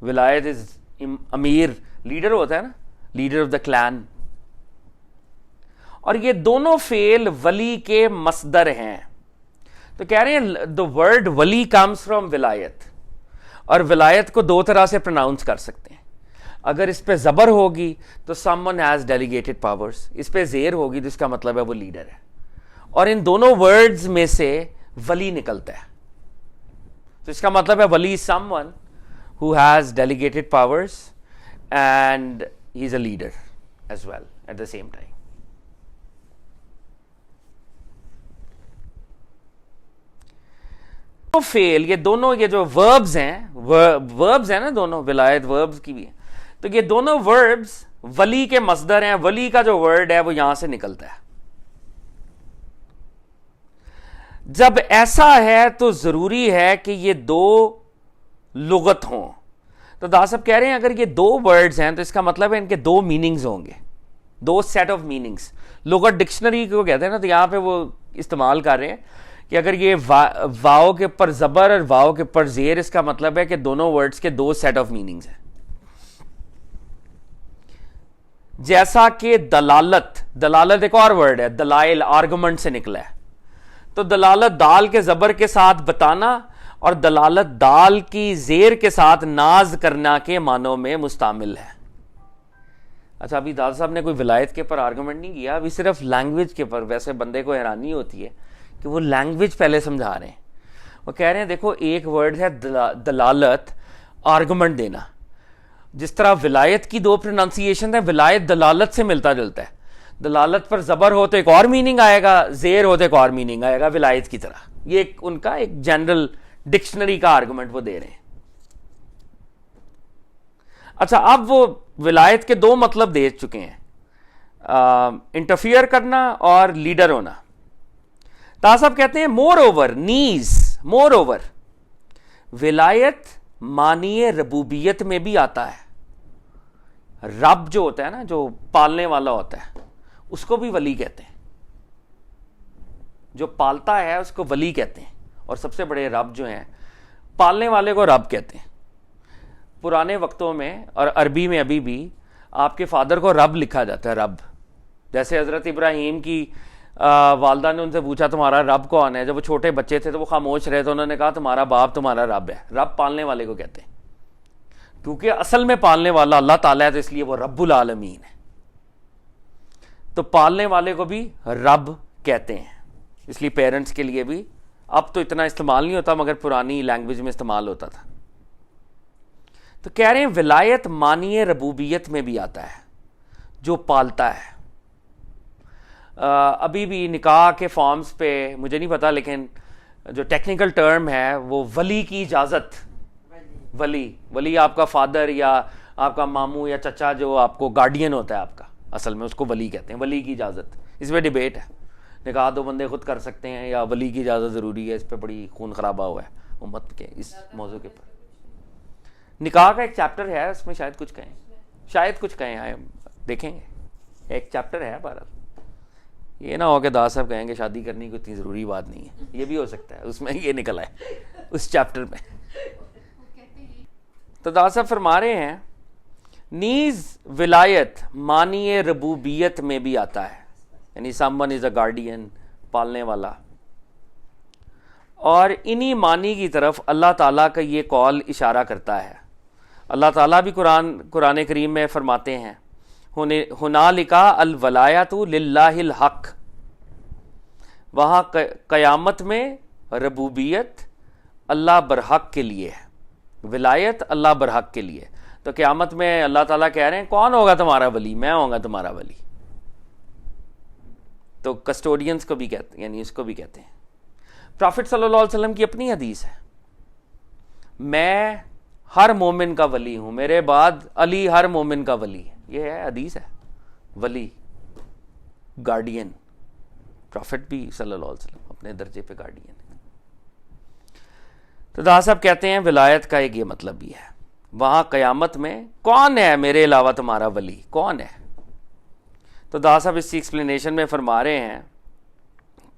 ولایت از امیر لیڈر ہوتا ہے نا, لیڈر آف دا کلان. اور یہ دونوں فعل ولی کے مصدر ہیں. تو کہہ رہے ہیں دا ورڈ ولی کمز فرام ولایت, اور ولایت کو دو طرح سے پروناؤنس کر سکتے ہیں. اگر اس پہ زبر ہوگی تو someone has delegated powers, اس پہ زیر ہوگی تو اس کا مطلب ہے وہ لیڈر ہے. اور ان دونوں ورڈز میں سے ولی نکلتا ہے, تو اس کا مطلب ہے ولی some one who has delegated powers and he is a leader as well at the same time. تو فعل یہ دونوں, یہ جو verbs ہیں نا دونوں, ولایت verbs کی بھی ہیں, تو یہ دونوں verbs ولی کے مصدر ہیں. ولی کا جو ورڈ ہے وہ یہاں سے نکلتا ہے. جب ایسا ہے تو ضروری ہے کہ یہ دو لغت ہوں. تو دا صاحب کہہ رہے ہیں اگر یہ دو ورڈز ہیں تو اس کا مطلب ہے ان کے دو میننگز ہوں گے, دو سیٹ آف میننگز. لغت ڈکشنری کو کہتے ہیں نا, تو یہاں پہ وہ استعمال کر رہے ہیں کہ اگر یہ واو کے اوپر زبر اور واو کے اوپر زیر, اس کا مطلب ہے کہ دونوں ورڈز کے دو سیٹ آف میننگز ہیں. جیسا کہ دلالت ایک اور ورڈ ہے, دلائل آرگومنٹ سے نکلا ہے. تو دلالت دال کے زبر کے ساتھ بتانا اور دلالت دال کی زیر کے ساتھ ناز کرنا کے معنوں میں مستعمل ہے. اچھا, ابھی دال صاحب نے کوئی ولایت کے پر آرگومنٹ نہیں کیا, ابھی صرف لینگویج کے پر. ویسے بندے کو حیرانی ہوتی ہے کہ وہ لینگویج پہلے سمجھا رہے ہیں. وہ کہہ رہے ہیں دیکھو ایک ورڈ ہے دلالت, آرگومنٹ دینا. جس طرح ولایت کی دو پروننسیشن ہے, ولایت دلالت سے ملتا جلتا ہے. دلالت پر زبر ہو تو ایک اور میننگ آئے گا, زیر ہو تو ایک اور میننگ آئے گا ولایت کی طرح. یہ ان کا ایک جنرل ڈکشنری کا آرگومنٹ وہ دے رہے ہیں. اچھا, اب وہ ولایت کے دو مطلب دے چکے ہیں, انٹرفیئر کرنا اور لیڈر ہونا. صاحب کہتے ہیں مور اوور ولایت معنی ربوبیت میں بھی آتا ہے. رب جو ہوتا ہے نا, جو پالنے والا ہوتا ہے, اس کو بھی ولی کہتے ہیں. جو پالتا ہے اس کو ولی کہتے ہیں, اور سب سے بڑے رب جو ہیں پالنے والے کو رب کہتے ہیں. پرانے وقتوں میں اور عربی میں ابھی بھی آپ کے فادر کو رب لکھا جاتا ہے, رب. جیسے حضرت ابراہیم کی والدہ نے ان سے پوچھا تمہارا رب کون ہے, جب وہ چھوٹے بچے تھے تو وہ خاموش رہے, تو انہوں نے کہا تمہارا باپ تمہارا رب ہے. رب پالنے والے کو کہتے ہیں, کیونکہ اصل میں پالنے والا اللہ تعالیٰ ہے, تو اس لیے وہ رب العالمین ہے. تو پالنے والے کو بھی رب کہتے ہیں. اس لیے پیرنٹس کے لیے بھی, اب تو اتنا استعمال نہیں ہوتا مگر پرانی لینگویج میں استعمال ہوتا تھا. تو کہہ رہے ہیں ولایت معنی ربوبیت میں بھی آتا ہے, جو پالتا ہے. ابھی بھی نکاح کے فارمز پہ مجھے نہیں پتا, لیکن جو ٹیکنیکل ٹرم ہے وہ ولی کی اجازت. ولی آپ کا فادر یا آپ کا ماموں یا چچا جو آپ کو گارڈین ہوتا ہے آپ کا, اصل میں اس کو ولی کہتے ہیں. ولی کی اجازت, اس میں ڈیبیٹ ہے, نکاح دو بندے خود کر سکتے ہیں یا ولی کی اجازت ضروری ہے. اس پہ بڑی خون خرابہ ہوا ہے امت کے اس موضوع کے اوپر. نکاح کا ایک چیپٹر ہے, اس میں شاید کچھ کہیں دیکھیں گے, ایک چیپٹر ہے. بہرحال یہ نہ ہو کہ داس صاحب کہیں گے شادی کرنی کوئی اتنی ضروری بات نہیں ہے, یہ بھی ہو سکتا ہے اس میں یہ نکلا ہے اس چیپٹر میں. تو داس صاحب فرما رہے ہیں نیز ولایت معنی ربوبیت میں بھی آتا ہے, یعنی some one is a guardian, پالنے والا. اور انہی معنی کی طرف اللہ تعالیٰ کا یہ قول اشارہ کرتا ہے. اللہ تعالیٰ بھی قرآن کریم میں فرماتے ہیں ہنالک الولایۃ للہ الحق, وہاں قیامت میں ربوبیت اللہ برحق کے لیے ہے, ولایت اللہ برحق کے لیے. تو قیامت میں اللہ تعالیٰ کہہ رہے ہیں کون ہوگا تمہارا ولی, میں ہوں گا تمہارا ولی. تو کسٹوڈینز کو بھی کہتے ہیں, یعنی اس کو بھی کہتے ہیں. پرافٹ صلی اللہ علیہ وسلم کی اپنی حدیث ہے, میں ہر مومن کا ولی ہوں, میرے بعد علی ہر مومن کا ولی ہے. یہ ہے حدیث ہے, ولی, گارڈین. پرافٹ بھی صلی اللہ علیہ وسلم اپنے درجے پہ گارڈین ہے. تو دا صاحب کہتے ہیں ولایت کا ایک یہ مطلب بھی ہے, وہاں قیامت میں کون ہے میرے علاوہ تمہارا ولی, کون ہے. تو دا صاحب اس کی ایکسپلینیشن میں فرما رہے ہیں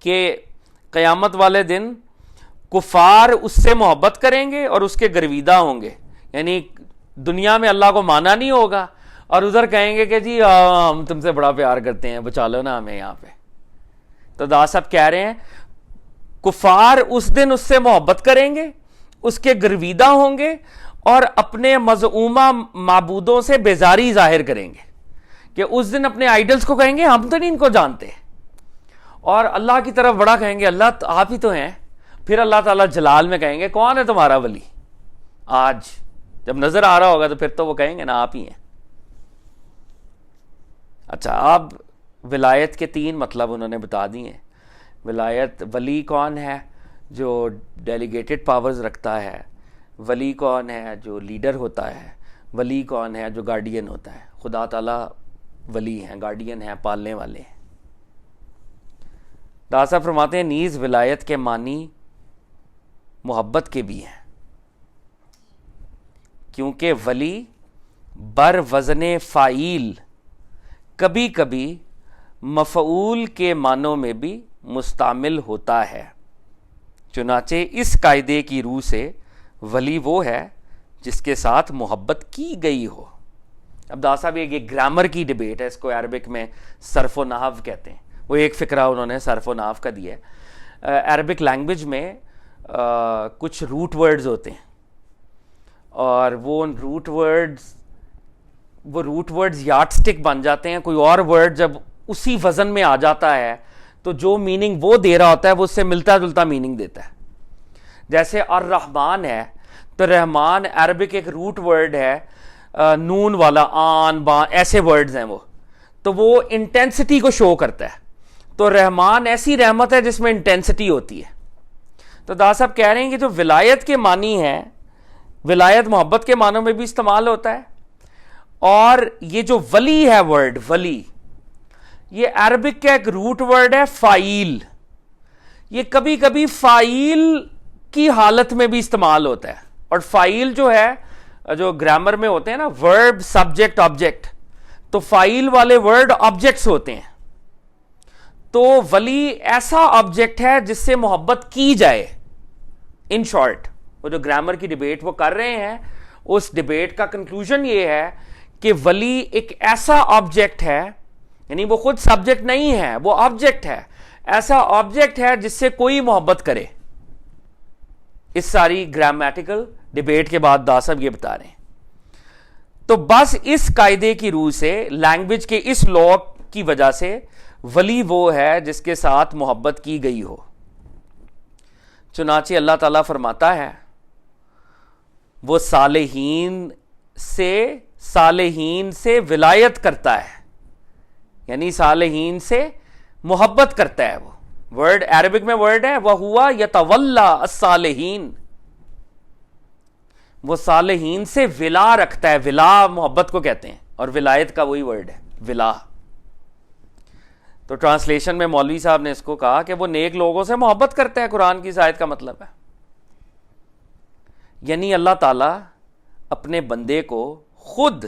کہ قیامت والے دن کفار اس سے محبت کریں گے اور اس کے گرویدہ ہوں گے, یعنی دنیا میں اللہ کو مانا نہیں ہوگا اور ادھر کہیں گے کہ جی ہم تم سے بڑا پیار کرتے ہیں، بچا لو نا ہمیں یہاں پہ. تو دا صاحب کہہ رہے ہیں کفار اس دن اس سے محبت کریں گے، اس کے گرویدہ ہوں گے اور اپنے مزعومہ معبودوں سے بیزاری ظاہر کریں گے کہ اس دن اپنے آئیڈلز کو کہیں گے ہم تو نہیں ان کو جانتے، اور اللہ کی طرف بڑا کہیں گے اللہ آپ ہی تو ہیں. پھر اللہ تعالیٰ جلال میں کہیں گے کون ہے تمہارا ولی؟ آج جب نظر آ رہا ہوگا تو پھر تو وہ کہیں گے نا آپ ہی ہیں. اچھا، اب ولایت کے 3 مطلب انہوں نے بتا دی ہیں. ولایت، ولی کون ہے؟ جو ڈیلیگیٹڈ پاورز رکھتا ہے. ولی کون ہے؟ جو لیڈر ہوتا ہے. ولی کون ہے؟ جو گارڈین ہوتا ہے. خدا تعالیٰ ولی ہیں، گارڈین ہیں، پالنے والے ہیں. داسا فرماتے ہیں نیز ولایت کے معنی محبت کے بھی ہیں، کیونکہ ولی بر وزن فاعل کبھی کبھی مفعول کے معنوں میں بھی مستعمل ہوتا ہے. چنانچہ اس قاعدے کی روح سے ولی وہ ہے جس کے ساتھ محبت کی گئی ہو. اب دا صاحب یہ گرامر کی ڈیبیٹ ہے، اس کو عربک میں صرف و نحو کہتے ہیں. وہ ایک فقرہ انہوں نے صرف و نحو کا دیا ہے. عربک لینگویج میں کچھ روٹ ورڈز ہوتے ہیں اور وہ روٹ ورڈز یارڈ سٹک بن جاتے ہیں. کوئی اور ورڈ جب اسی وزن میں آ جاتا ہے تو جو میننگ وہ دے رہا ہوتا ہے وہ اس سے ملتا جلتا میننگ دیتا ہے. جیسے الرحمن ہے تو رحمان عربک ایک روٹ ورڈ ہے، نون والا، آن بان ایسے ورڈز ہیں وہ، تو وہ انٹینسٹی کو شو کرتا ہے. تو رحمان ایسی رحمت ہے جس میں انٹینسٹی ہوتی ہے. تو دا صاحب کہہ رہے ہیں کہ جو ولایت کے معنی ہے، ولایت محبت کے معنوں میں بھی استعمال ہوتا ہے. اور یہ جو ولی ہے ورڈ ولی، یہ عربک کا ایک روٹ ورڈ ہے فاعل. یہ کبھی کبھی فاعل کی حالت میں بھی استعمال ہوتا ہے. اور فاعل جو ہے، جو گرامر میں ہوتے ہیں نا ورب سبجیکٹ آبجیکٹ، تو فاعل والے ورڈ آبجیکٹس ہوتے ہیں. تو ولی ایسا آبجیکٹ ہے جس سے محبت کی جائے. ان شارٹ وہ جو گرامر کی ڈیبیٹ وہ کر رہے ہیں، اس ڈیبیٹ کا کنکلوژن یہ ہے کہ ولی ایک ایسا آبجیکٹ ہے، یعنی وہ خود سبجیکٹ نہیں ہے، وہ آبجیکٹ ہے، ایسا آبجیکٹ ہے جس سے کوئی محبت کرے. اس ساری گرامیٹیکل ڈیبیٹ کے بعد دا صاحب یہ بتا رہے ہیں. تو بس اس قاعدے کی روح سے، لینگویج کے اس لا کی وجہ سے، ولی وہ ہے جس کے ساتھ محبت کی گئی ہو. چنانچہ اللہ تعالیٰ فرماتا ہے وہ صالحین سے ولایت کرتا ہے، یعنی صالحین سے محبت کرتا ہے. وہ ورڈ عربک میں ورڈ ہے وَهُوَ يَتَوَلَّى الصَّالِحِينَ، وہ صالحین سے ولا رکھتا ہے. ولا محبت کو کہتے ہیں اور ولایت کا وہی ورڈ ہے ولا. تو ٹرانسلیشن میں مولوی صاحب نے اس کو کہا کہ وہ نیک لوگوں سے محبت کرتا ہے. قرآن کی اس آیت کا مطلب ہے یعنی اللہ تعالیٰ اپنے بندے کو خود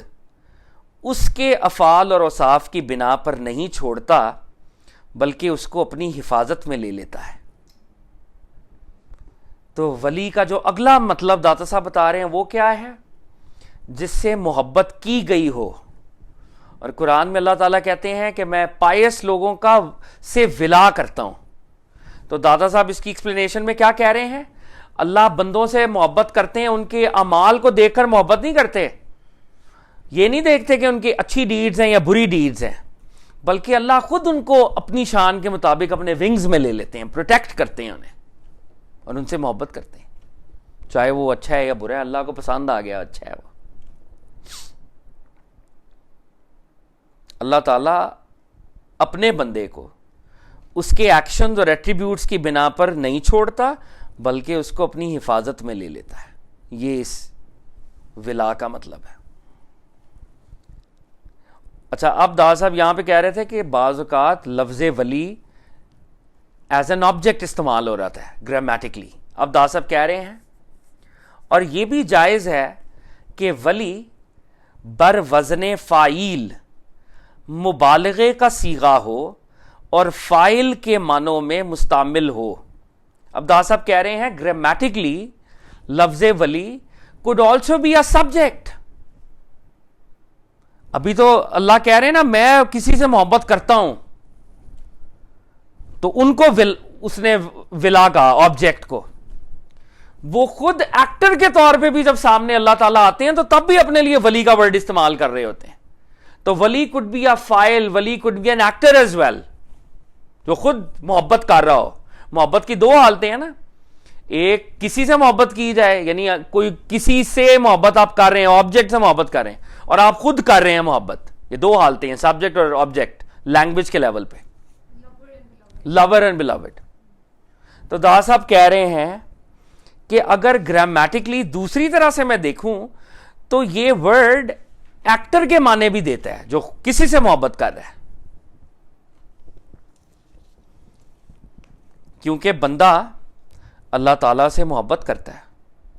اس کے افعال اور اوصاف کی بنا پر نہیں چھوڑتا، بلکہ اس کو اپنی حفاظت میں لے لیتا ہے. تو ولی کا جو اگلا مطلب داتا صاحب بتا رہے ہیں وہ کیا ہے؟ جس سے محبت کی گئی ہو. اور قرآن میں اللہ تعالیٰ کہتے ہیں کہ میں پائس لوگوں کا سے ولا کرتا ہوں. تو دادا صاحب اس کی ایکسپلینیشن میں کیا کہہ رہے ہیں؟ اللہ بندوں سے محبت کرتے ہیں، ان کے اعمال کو دیکھ کر محبت نہیں کرتے. یہ نہیں دیکھتے کہ ان کی اچھی ڈیڈز ہیں یا بری ڈیڈز ہیں، بلکہ اللہ خود ان کو اپنی شان کے مطابق اپنے ونگز میں لے لیتے ہیں، پروٹیکٹ کرتے ہیں انہیں اور ان سے محبت کرتے ہیں. چاہے وہ اچھا ہے یا برا ہے، اللہ کو پسند آ گیا اچھا ہے وہ. اللہ تعالیٰ اپنے بندے کو اس کے ایکشنز اور ایٹریبیوٹس کی بنا پر نہیں چھوڑتا، بلکہ اس کو اپنی حفاظت میں لے لیتا ہے. یہ اس ولا کا مطلب ہے. اچھا، اب دا صاحب یہاں پہ کہہ رہے تھے کہ بعض اوقات لفظ ولی ایز این آبجیکٹ استعمال ہو رہا تھا گرامیٹکلی. اب دا صاحب کہہ رہے ہیں اور یہ بھی جائز ہے کہ ولی بر وزن فاعل مبالغے کا صیغہ ہو اور فاعل کے معنوں میں مستعمل ہو. اب دا صاحب کہہ رہے ہیں گرامیٹکلی لفظ ولی could also be a subject. ابھی تو اللہ کہہ رہے ہیں نا میں کسی سے محبت کرتا ہوں، تو ان کو اس نے ولا کا آبجیکٹ کو، وہ خود ایکٹر کے طور پہ بھی جب سامنے اللہ تعالیٰ آتے ہیں تو تب بھی اپنے لیے ولی کا ورڈ استعمال کر رہے ہوتے ہیں. تو ولی could be a فائل، ولی could be an actor as well، جو خود محبت کر رہا ہو. محبت کی دو حالتیں ہیں نا، ایک کسی سے محبت کی جائے، یعنی کوئی کسی سے محبت آپ کر رہے ہیں، آبجیکٹ سے محبت کر رہے ہیں، اور آپ خود کر رہے ہیں محبت. یہ دو حالتیں ہیں، سبجیکٹ اور آبجیکٹ، لینگویج کے لیول پہ، لور اینڈ بلاوڈ. تو دا صاحب کہہ رہے ہیں کہ اگر گرامیٹکلی دوسری طرح سے میں دیکھوں تو یہ ورڈ ایکٹر کے معنی بھی دیتا ہے جو کسی سے محبت کر رہا ہے، کیونکہ بندہ اللہ تعالیٰ سے محبت کرتا ہے.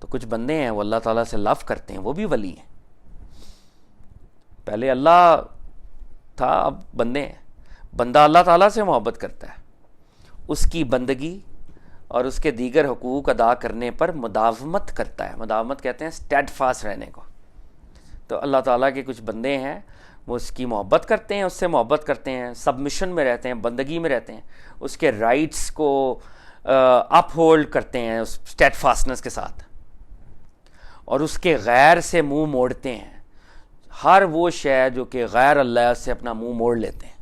تو کچھ بندے ہیں وہ اللہ تعالیٰ سے لو کرتے ہیں، وہ بھی ولی ہیں. پہلے اللہ تھا، اب بندے ہیں. بندہ اللہ تعالیٰ سے محبت کرتا ہے، اس کی بندگی اور اس کے دیگر حقوق ادا کرنے پر مداومت کرتا ہے. مداومت کہتے ہیں اسٹیڈ فاسٹ رہنے کو. تو اللہ تعالیٰ کے کچھ بندے ہیں وہ اس کی محبت کرتے ہیں، اس سے محبت کرتے ہیں، سبمیشن میں رہتے ہیں، بندگی میں رہتے ہیں، اس کے رائٹس کو اپ ہولڈ کرتے ہیں اس اسٹیڈ فاسٹنس کے ساتھ، اور اس کے غیر سے منہ موڑتے ہیں. ہر وہ شے جو کہ غیر اللہ سے اپنا منہ موڑ لیتے ہیں.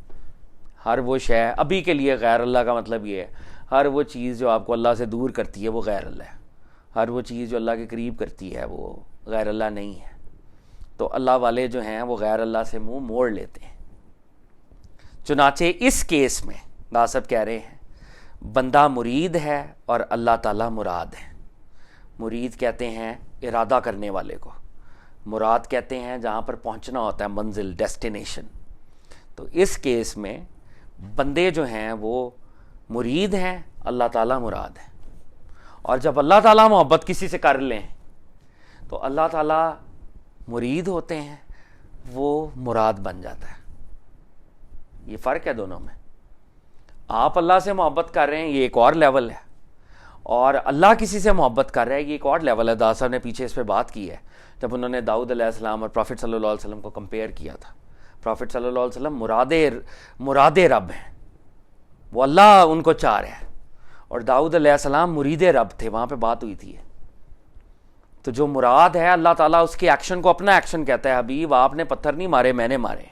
ہر وہ شے، ابھی کے لیے غیر اللہ کا مطلب یہ ہے ہر وہ چیز جو آپ کو اللہ سے دور کرتی ہے وہ غیر اللہ ہے. ہر وہ چیز جو اللہ کے قریب کرتی ہے وہ غیر اللہ نہیں ہے. تو اللہ والے جو ہیں وہ غیر اللہ سے منہ موڑ لیتے ہیں. چنانچہ اس کیس میں ناصب کہہ رہے ہیں بندہ مرید ہے اور اللہ تعالیٰ مراد ہے. مرید کہتے ہیں ارادہ کرنے والے کو، مراد کہتے ہیں جہاں پر پہنچنا ہوتا ہے، منزل، ڈیسٹینیشن. تو اس کیس میں بندے جو ہیں وہ مرید ہیں، اللہ تعالیٰ مراد ہے. اور جب اللہ تعالیٰ محبت کسی سے کر لیں تو اللہ تعالیٰ مرید ہوتے ہیں، وہ مراد بن جاتا ہے. یہ فرق ہے دونوں میں. آپ اللہ سے محبت کر رہے ہیں، یہ ایک اور لیول ہے، اور اللہ کسی سے محبت کر رہا ہے، یہ ایک اور لیول ہے. داس صاحب نے پیچھے اس پہ بات کی ہے جب انہوں نے داؤد علیہ السلام اور پروفٹ صلی اللہ علیہ وسلم کو کمپیئر کیا تھا. پروفٹ صلی اللہ علیہ وسلم مراد رب ہیں، وہ اللہ ان کو چاہ رہا ہے، اور داؤد علیہ السلام مرید رب تھے. وہاں پہ بات ہوئی تھی. تو جو مراد ہے اللہ تعالیٰ اس کے ایکشن کو اپنا ایکشن کہتا ہے. حبیب آپ نے پتھر نہیں مارے، میں نے مارے.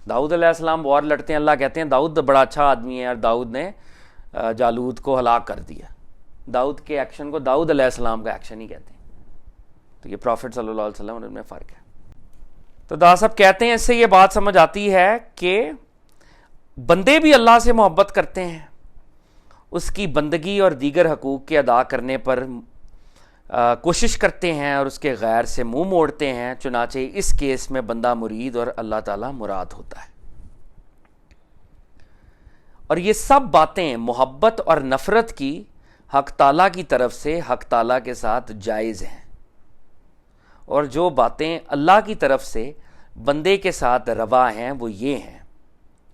داؤد علیہ السلام وار لڑتے ہیں، اللہ کہتے ہیں داؤد بڑا اچھا آدمی ہے، اور داؤد نے جالوت کو ہلاک کر دیا. داؤد کے ایکشن کو داؤد علیہ السلام کا ایکشن ہی کہتے ہیں. تو یہ پروفٹ صلی اللہ علیہ وسلم اور ان میں فرق ہے. تو دا صاحب کہتے ہیں اس سے یہ بات سمجھ آتی ہے کہ بندے بھی اللہ سے محبت کرتے ہیں، اس کی بندگی اور دیگر حقوق کے ادا کرنے پر کوشش کرتے ہیں، اور اس کے غیر سے منہ موڑتے ہیں. چنانچہ اس کیس میں بندہ مرید اور اللہ تعالیٰ مراد ہوتا ہے. اور یہ سب باتیں محبت اور نفرت کی حق تعالیٰ کی طرف سے حق تعالیٰ کے ساتھ جائز ہیں، اور جو باتیں اللہ کی طرف سے بندے کے ساتھ روا ہیں وہ یہ ہیں.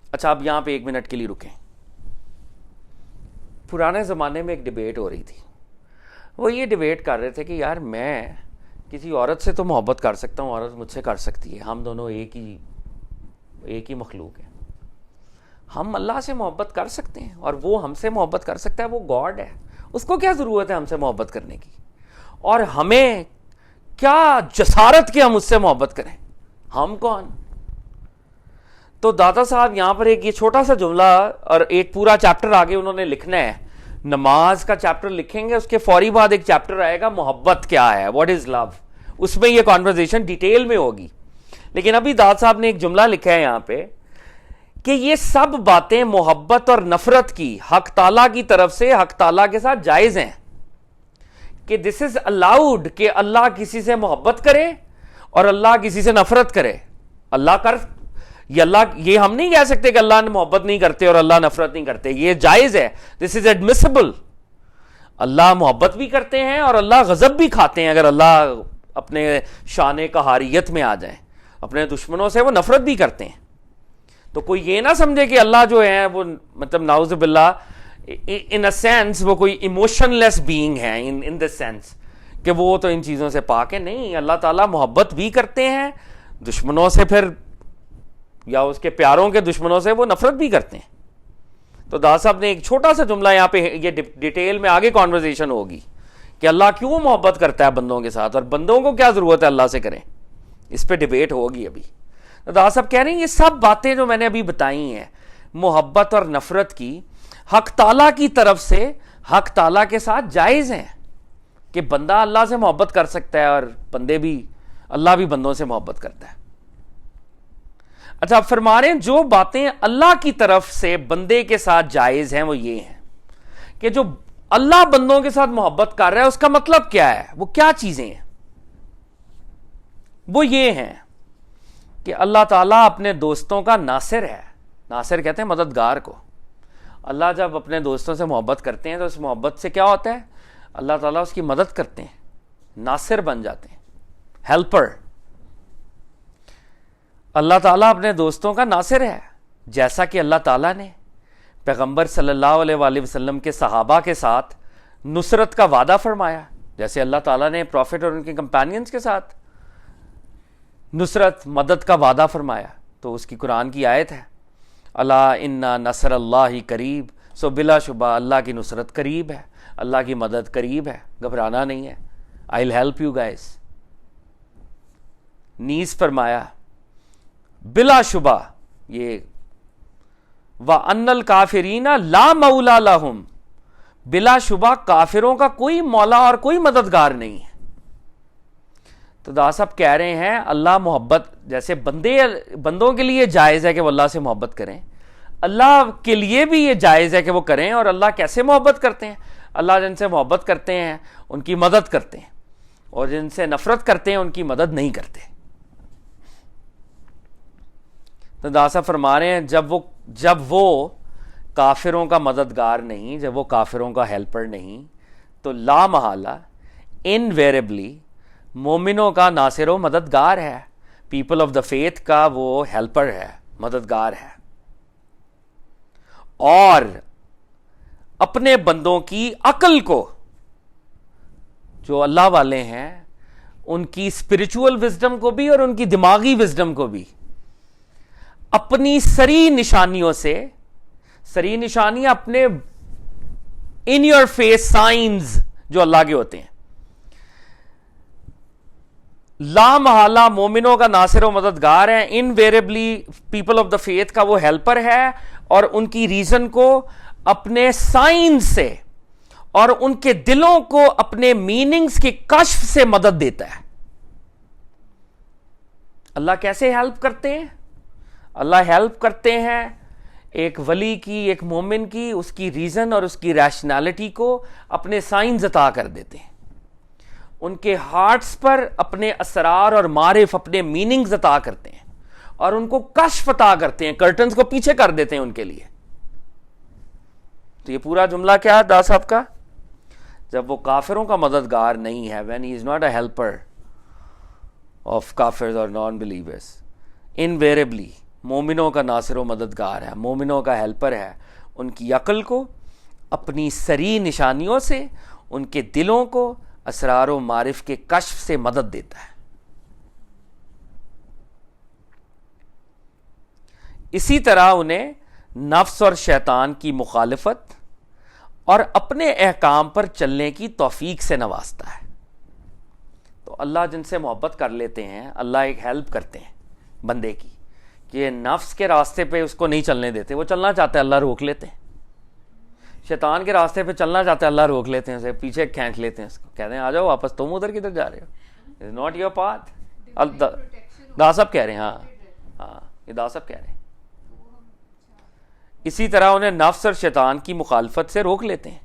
اچھا اب یہاں پہ 1 منٹ کے لیے رکیں. پرانے زمانے میں ایک ڈیبیٹ ہو رہی تھی. وہ یہ ڈیبیٹ کر رہے تھے کہ یار میں کسی عورت سے تو محبت کر سکتا ہوں، عورت مجھ سے کر سکتی ہے، ہم دونوں ایک ہی مخلوق ہیں. ہم اللہ سے محبت کر سکتے ہیں اور وہ ہم سے محبت کر سکتا ہے، وہ گاڈ ہے، اس کو کیا ضرورت ہے ہم سے محبت کرنے کی، اور ہمیں کیا جسارت کہ ہم اس سے محبت کریں، ہم کون. تو داتا صاحب یہاں پر ایک یہ چھوٹا سا جملہ اور ایک پورا چیپٹر آگے انہوں نے لکھنا ہے. نماز کا چیپٹر لکھیں گے، اس کے فوری بعد ایک چیپٹر آئے گا محبت کیا ہے، واٹ از لو. اس میں یہ کانورزیشن ڈیٹیل میں ہوگی. لیکن ابھی داد صاحب نے ایک جملہ لکھا ہے یہاں پہ کہ یہ سب باتیں محبت اور نفرت کی حق تعالیٰ کی طرف سے حق تعالیٰ کے ساتھ جائز ہیں، کہ دس از الاؤڈ کہ اللہ کسی سے محبت کرے اور اللہ کسی سے نفرت کرے. یہ ہم نہیں کہہ سکتے کہ اللہ نے محبت نہیں کرتے اور اللہ نفرت نہیں کرتے، یہ جائز ہے، دس از ایڈمیسیبل. اللہ محبت بھی کرتے ہیں اور اللہ غضب بھی کھاتے ہیں اگر اللہ اپنے شان قہاریت میں آ جائیں. اپنے دشمنوں سے وہ نفرت بھی کرتے ہیں. تو کوئی یہ نہ سمجھے کہ اللہ جو ہے وہ مطلب نعوذ باللہ ان اے سینس وہ کوئی ایموشن لیس بینگ ہے، ان دس سینس کہ وہ تو ان چیزوں سے پاک ہے. نہیں، اللہ تعالیٰ محبت بھی کرتے ہیں، دشمنوں سے پھر یا اس کے پیاروں کے دشمنوں سے وہ نفرت بھی کرتے ہیں. تو دادا صاحب نے ایک چھوٹا سا جملہ یہاں پہ, یہ ڈیٹیل میں آگے کانورزیشن ہوگی کہ اللہ کیوں محبت کرتا ہے بندوں کے ساتھ اور بندوں کو کیا ضرورت ہے اللہ سے کریں, اس پہ ڈیبیٹ ہوگی ابھی. تو دادا صاحب کہہ رہے ہیں یہ سب باتیں جو میں نے ابھی بتائی ہیں محبت اور نفرت کی, حق تعالیٰ کی طرف سے حق تعالیٰ کے ساتھ جائز ہیں کہ بندہ اللہ سے محبت کر سکتا ہے اور بندے بھی, اللہ بھی بندوں سے محبت کرتا ہے. اچھا, اب فرما رہے ہیں جو باتیں اللہ کی طرف سے بندے کے ساتھ جائز ہیں وہ یہ ہیں کہ جو اللہ بندوں کے ساتھ محبت کر رہا ہے اس کا مطلب کیا ہے, وہ کیا چیزیں ہیں. وہ یہ ہیں کہ اللہ تعالیٰ اپنے دوستوں کا ناصر ہے. ناصر کہتے ہیں مددگار کو. اللہ جب اپنے دوستوں سے محبت کرتے ہیں تو اس محبت سے کیا ہوتا ہے, اللہ تعالیٰ اس کی مدد کرتے ہیں, ناصر بن جاتے ہیں, ہیلپر. اللہ تعالیٰ اپنے دوستوں کا ناصر ہے, جیسا کہ اللہ تعالیٰ نے پیغمبر صلی اللہ علیہ وآلہ وسلم کے صحابہ کے ساتھ نصرت کا وعدہ فرمایا, جیسے اللہ تعالیٰ نے پروفٹ اور ان کے کمپینینز کے ساتھ نصرت مدد کا وعدہ فرمایا. تو اس کی قرآن کی آیت ہے, الا ان نصر اللہ قریب, سو بلا شبہ اللہ کی نصرت قریب ہے, اللہ کی مدد قریب ہے, گھبرانا نہیں ہے. I'll help you guys. نیز فرمایا بلا شبہ یہ وَأَنَّ الْكَافِرِينَ لَا مَوْلَى لَهُمْ, بلا شبہ کافروں کا کوئی مولا اور کوئی مددگار نہیں ہے. تو دادا صاحب کہہ رہے ہیں اللہ محبت, جیسے بندوں کے لیے جائز ہے کہ وہ اللہ سے محبت کریں, اللہ کے لیے بھی یہ جائز ہے کہ وہ کریں. اور اللہ کیسے محبت کرتے ہیں, اللہ جن سے محبت کرتے ہیں ان کی مدد کرتے ہیں, اور جن سے نفرت کرتے ہیں ان کی مدد نہیں کرتے. تو دادا صاحب فرما رہے ہیں جب وہ کافروں کا مددگار نہیں, جب وہ کافروں کا ہیلپر نہیں, تو لا محالہ انویریبلی مومنوں کا ناصر و مددگار ہے, پیپل آف دا فیتھ کا وہ ہیلپر ہے, مددگار ہے. اور اپنے بندوں کی عقل کو, جو اللہ والے ہیں ان کی اسپرچول وزڈم کو بھی اور ان کی دماغی وزڈم کو بھی اپنی سری نشانیوں سے, سری نشانیاں اپنے ان یور فیس سائنز جو اللہ کے ہوتے ہیں, لا محالہ مومنوں کا ناصر و مددگار ہے, invariably people of the faith کا وہ ہیلپر ہے, اور ان کی ریزن کو اپنے سائنس سے اور ان کے دلوں کو اپنے میننگز کے کشف سے مدد دیتا ہے. اللہ کیسے ہیلپ کرتے ہیں, اللہ ہیلپ کرتے ہیں ایک ولی کی, ایک مومن کی, اس کی ریزن اور اس کی ریشنالٹی کو اپنے سائنس عطا کر دیتے ہیں, ان کے ہارٹس پر اپنے اسرار اور معرف, اپنے میننگز عطا کرتے ہیں, اور ان کو کشف عطا کرتے ہیں, کرٹنز کو پیچھے کر دیتے ہیں ان کے لیے. تو یہ پورا جملہ کیا ہے دا صاحب کا, جب وہ کافروں کا مددگار نہیں ہے, when he is not a helper of kafirs or non-believers, invariably مومنوں کا ناصر و مددگار ہے, مومنوں کا ہیلپر ہے, ان کی عقل کو اپنی سری نشانیوں سے, ان کے دلوں کو اسرار و معرف کے کشف سے مدد دیتا ہے. اسی طرح انہیں نفس اور شیطان کی مخالفت اور اپنے احکام پر چلنے کی توفیق سے نوازتا ہے. تو اللہ جن سے محبت کر لیتے ہیں, اللہ ایک ہیلپ کرتے ہیں بندے کی, کہ نفس کے راستے پہ اس کو نہیں چلنے دیتے, وہ چلنا چاہتے ہیں اللہ روک لیتے ہیں. شیطان کے راستے پہ چلنا چاہتے ہیں اللہ روک لیتے ہیں, اسے پیچھے کھینچ لیتے ہیں, اس کو کہتے ہیں آ جاؤ واپس, تم ادھر کدھر جا رہے ہو, از ناٹ یور پاتھ. دا صاحب کہہ رہے ہیں, ہاں یہ دا صاحب کہہ رہے ہیں. اسی طرح انہیں نفس اور شیطان کی مخالفت سے روک لیتے ہیں,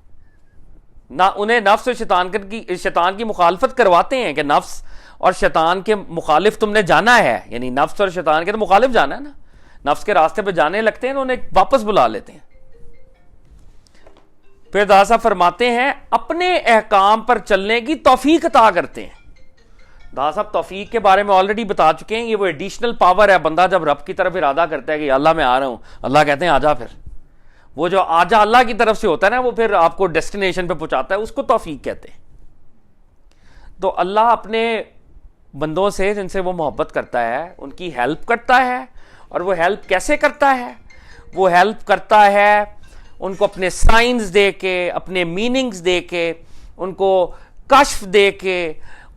نہ انہیں نفس اور شیطان کی مخالفت کرواتے ہیں کہ نفس اور شیطان کے مخالف تم نے جانا ہے, یعنی نفس اور شیطان کے تو مخالف جانا ہے نا, نفس کے راستے پہ جانے لگتے ہیں تو انہیں واپس بلا لیتے ہیں. پھر دادا صاحب فرماتے ہیں اپنے احکام پر چلنے کی توفیق عطا کرتے ہیں. دادا صاحب توفیق کے بارے میں آلریڈی بتا چکے ہیں, یہ وہ ایڈیشنل پاور ہے, بندہ جب رب کی طرف ارادہ کرتا ہے کہ اللہ میں آ رہا ہوں, اللہ کہتے ہیں آجا. پھر وہ جو آجا اللہ کی طرف سے ہوتا ہے نا, وہ پھر آپ کو ڈیسٹینیشن پہ پہنچاتا ہے, اس کو توفیق کہتے ہیں. تو اللہ اپنے بندوں سے جن سے وہ محبت کرتا ہے ان کی ہیلپ کرتا ہے, اور وہ ہیلپ کیسے کرتا ہے؟ وہ ہیلپ کرتا ہے ان کو اپنے سائنس دے کے، اپنے میننگز دے کے، ان کو کشف دے کے،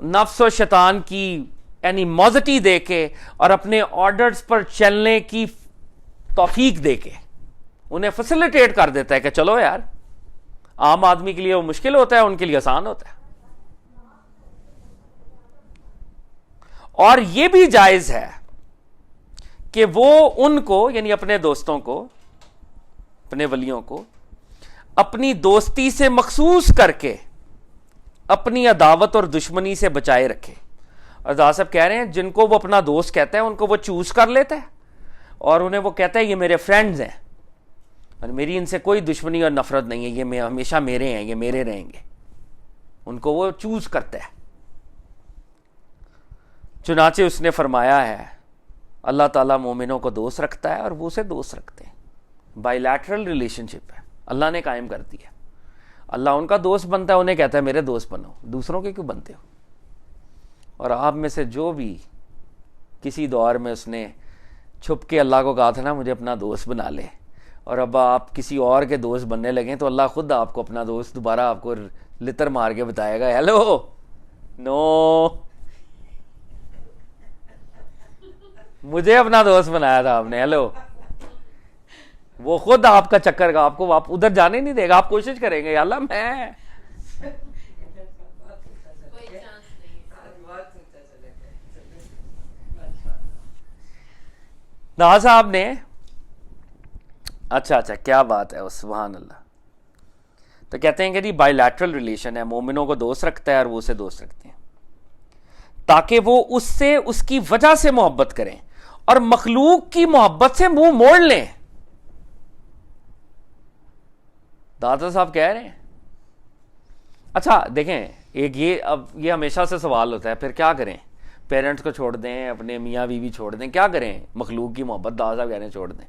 نفس و شیطان کی اینیموزٹی دے کے، اور اپنے آرڈرز پر چلنے کی توفیق دے کے انہیں فیسیلیٹیٹ کر دیتا ہے کہ چلو یار، عام آدمی کے لیے وہ مشکل ہوتا ہے، ان کے لیے آسان ہوتا ہے. اور یہ بھی جائز ہے کہ وہ ان کو، یعنی اپنے دوستوں کو، اپنے ولیوں کو اپنی دوستی سے مخصوص کر کے اپنی عداوت اور دشمنی سے بچائے رکھے. اور دادا صاحب کہہ رہے ہیں جن کو وہ اپنا دوست کہتا ہے ان کو وہ چوز کر لیتا ہے اور انہیں وہ کہتا ہے یہ میرے فرینڈز ہیں اور میری ان سے کوئی دشمنی اور نفرت نہیں ہے، یہ ہمیشہ میرے ہیں، یہ میرے رہیں گے. ان کو وہ چوز کرتا ہے. چنانچہ اس نے فرمایا ہے اللہ تعالیٰ مومنوں کو دوست رکھتا ہے اور وہ اسے دوست رکھتے ہیں. بائی لیٹرل ریلیشن شپ ہے، اللہ نے قائم کر دی ہے. اللہ ان کا دوست بنتا ہے، انہیں کہتا ہے میرے دوست بنو، دوسروں کے کیوں بنتے ہو؟ اور آپ میں سے جو بھی کسی دور میں اس نے چھپ کے اللہ کو کہا تھا نا مجھے اپنا دوست بنا لے، اور اب آپ کسی اور کے دوست بننے لگیں، تو اللہ خود آپ کو اپنا دوست دوبارہ آپ کو لتر مار کے بتائے گا ہیلو نو، مجھے اپنا دوست بنایا تھا آپ نے، ہیلو. وہ خود آپ کا چکر کا آپ کو آپ ادھر جانے نہیں دے گا. آپ کوشش کریں گے یا اللہ میں دادا صاحب نے اچھا کیا بات ہے، سبحان اللہ. تو کہتے ہیں کہ جی بائی لیٹرل ریلیشن ہے، مومنوں کو دوست رکھتا ہے اور وہ اسے دوست رکھتے ہیں تاکہ وہ اس سے اس کی وجہ سے محبت کریں اور مخلوق کی محبت سے منہ موڑ لیں. دادا صاحب کہہ رہے ہیں اچھا دیکھیں ایک یہ ہمیشہ سے سوال ہوتا ہے پھر کیا کریں؟ پیرنٹس کو چھوڑ دیں، اپنے میاں بیوی چھوڑ دیں، کیا کریں؟ مخلوق کی محبت. دادا صاحب کہہ رہے ہیں چھوڑ دیں.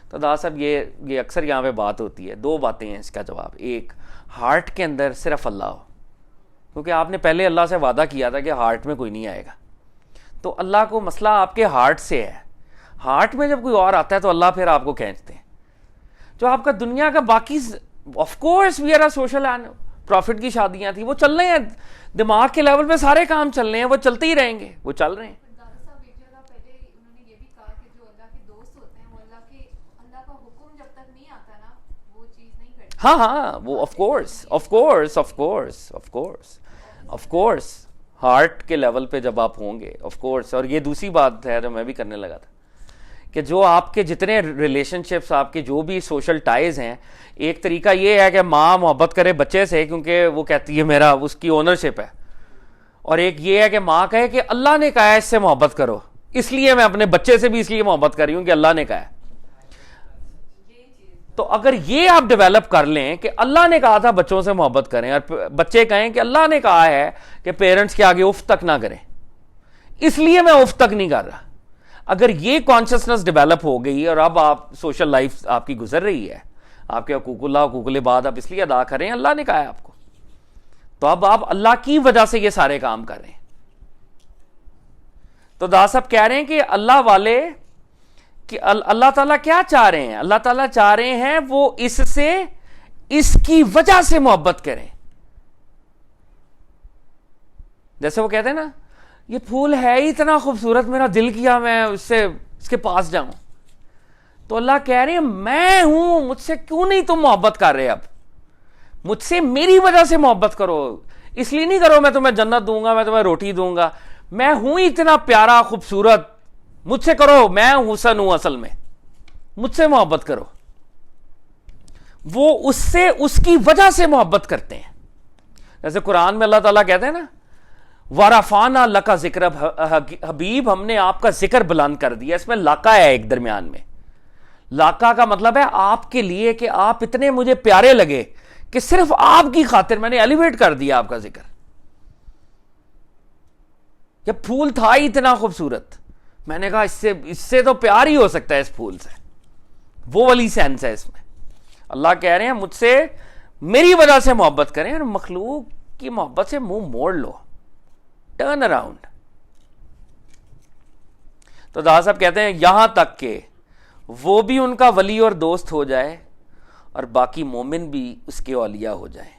تو دادا صاحب یہ اکثر یہاں پہ بات ہوتی ہے. دو باتیں ہیں اس کا جواب. ایک، ہارٹ کے اندر صرف اللہ ہو، کیونکہ آپ نے پہلے اللہ سے وعدہ کیا تھا کہ ہارٹ میں کوئی نہیں آئے گا. تو اللہ کو مسئلہ آپ کے ہارٹ سے ہے. ہارٹ میں جب کوئی اور آتا ہے تو اللہ پھر آپ کو کھینچتے ہیں. جو آپ کا دنیا کا باقی of course we are a social and profit کی شادیاں تھیں، وہ چل رہے ہیں، دماغ کے لیول پہ سارے کام چل رہے ہیں، وہ چلتے ہی رہیں گے، وہ چل رہے ہیں. دادا صاحب ایک جگہ پہلے انہوں نے یہ بھی کہا کہ جو اللہ کے دوست ہوتے ہیں وہ اللہ کا حکم جب تک نہیں آتا نا وہ چیز نہیں کرتے. ہاں وہ آف کورس ہارٹ کے لیول پہ جب آپ ہوں گے آف کورس. اور یہ دوسری بات ہے جو میں بھی کرنے لگا تھا کہ جو آپ کے جتنے ریلیشن شپس، آپ کے جو بھی سوشل ٹائز ہیں، ایک طریقہ یہ ہے کہ ماں محبت کرے بچے سے کیونکہ وہ کہتی ہے میرا اس کی اونرشپ ہے، اور ایک یہ ہے کہ ماں کہے کہ اللہ نے کہا ہے اس سے محبت کرو، اس لیے میں اپنے بچے سے بھی اس لیے محبت کر رہی ہوں کہ اللہ نے کہا ہے. تو اگر یہ آپ ڈیولپ کر لیں کہ اللہ نے کہا تھا بچوں سے محبت کریں، اور بچے کہیں کہ اللہ نے کہا ہے کہ پیرنٹس کے آگے اف تک نہ کریں، اس لیے میں اف تک نہیں کر رہا. اگر یہ کانشسنس ڈیولپ ہو گئی اور اب آپ سوشل لائف آپ کی گزر رہی ہے، آپ کے حقوق اللہ حقوق العباد آپ اس لیے ادا کریں اللہ نے کہا ہے آپ کو، تو اب آپ اللہ کی وجہ سے یہ سارے کام کر رہے ہیں. تو دادا صاحب کہہ رہے ہیں کہ اللہ والے کہ اللہ تعالیٰ کیا چاہ رہے ہیں؟ اللہ تعالیٰ چاہ رہے ہیں وہ اس سے اس کی وجہ سے محبت کریں. جیسے وہ کہتے ہیں نا یہ پھول ہے ہی اتنا خوبصورت، میرا دل کیا میں اس کے پاس جاؤں. تو اللہ کہہ رہے ہیں میں ہوں، مجھ سے کیوں نہیں تم محبت کر رہے؟ اب مجھ سے میری وجہ سے محبت کرو، اس لیے نہیں کرو میں تمہیں جنت دوں گا، میں تمہیں روٹی دوں گا. میں ہوں اتنا پیارا خوبصورت، مجھ سے کرو، میں حسن ہوں، اصل میں مجھ سے محبت کرو. وہ اس سے اس کی وجہ سے محبت کرتے ہیں. جیسے قرآن میں اللہ تعالیٰ کہتے ہیں نا وَرَفَعْنَا لَكَ ذِكْرَكَ، حبیب ہم نے آپ کا ذکر بلند کر دیا. اس میں لاقہ ہے ایک درمیان میں. لاقہ کا مطلب ہے آپ کے لیے کہ آپ اتنے مجھے پیارے لگے کہ صرف آپ کی خاطر میں نے ایلیویٹ کر دیا آپ کا ذکر. یہ پھول تھا ہی اتنا خوبصورت، میں نے کہا اس سے تو پیار ہی ہو سکتا ہے اس پھول سے. وہ والی سینس ہے اس میں. اللہ کہہ رہے ہیں مجھ سے میری وجہ سے محبت کریں اور مخلوق کی محبت سے منہ موڑ لو، ٹرن اراؤنڈ. تو دادا صاحب کہتے ہیں یہاں تک کہ وہ بھی ان کا ولی اور دوست ہو جائے اور باقی مومن بھی اس کے اولیاء ہو جائیں،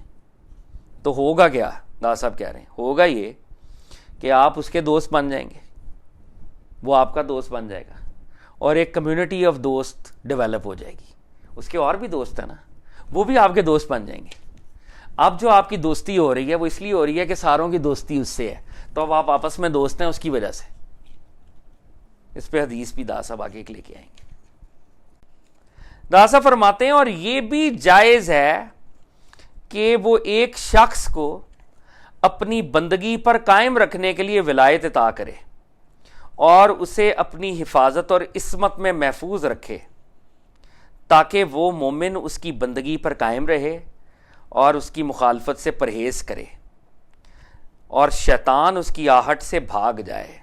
تو ہوگا کیا؟ دادا صاحب کہہ رہے ہیں ہوگا یہ کہ آپ اس کے دوست بن جائیں گے، وہ آپ کا دوست بن جائے گا، اور ایک کمیونٹی آف دوست ڈیولپ ہو جائے گی. اس کے اور بھی دوست ہیں نا، وہ بھی آپ کے دوست بن جائیں گے. اب جو آپ کی دوستی ہو رہی ہے وہ اس لیے ہو رہی ہے کہ ساروں کی دوستی اس سے ہے، تو اب آپ آپس میں دوست ہیں اس کی وجہ سے. اس پہ حدیث بھی دادا صاحب آگے لے کے آئیں گے. دادا صاحب فرماتے ہیں اور یہ بھی جائز ہے کہ وہ ایک شخص کو اپنی بندگی پر قائم رکھنے کے لیے ولایت عطا کرے اور اسے اپنی حفاظت اور عصمت میں محفوظ رکھے تاکہ وہ مومن اس کی بندگی پر قائم رہے اور اس کی مخالفت سے پرہیز کرے اور شیطان اس کی آہٹ سے بھاگ جائے.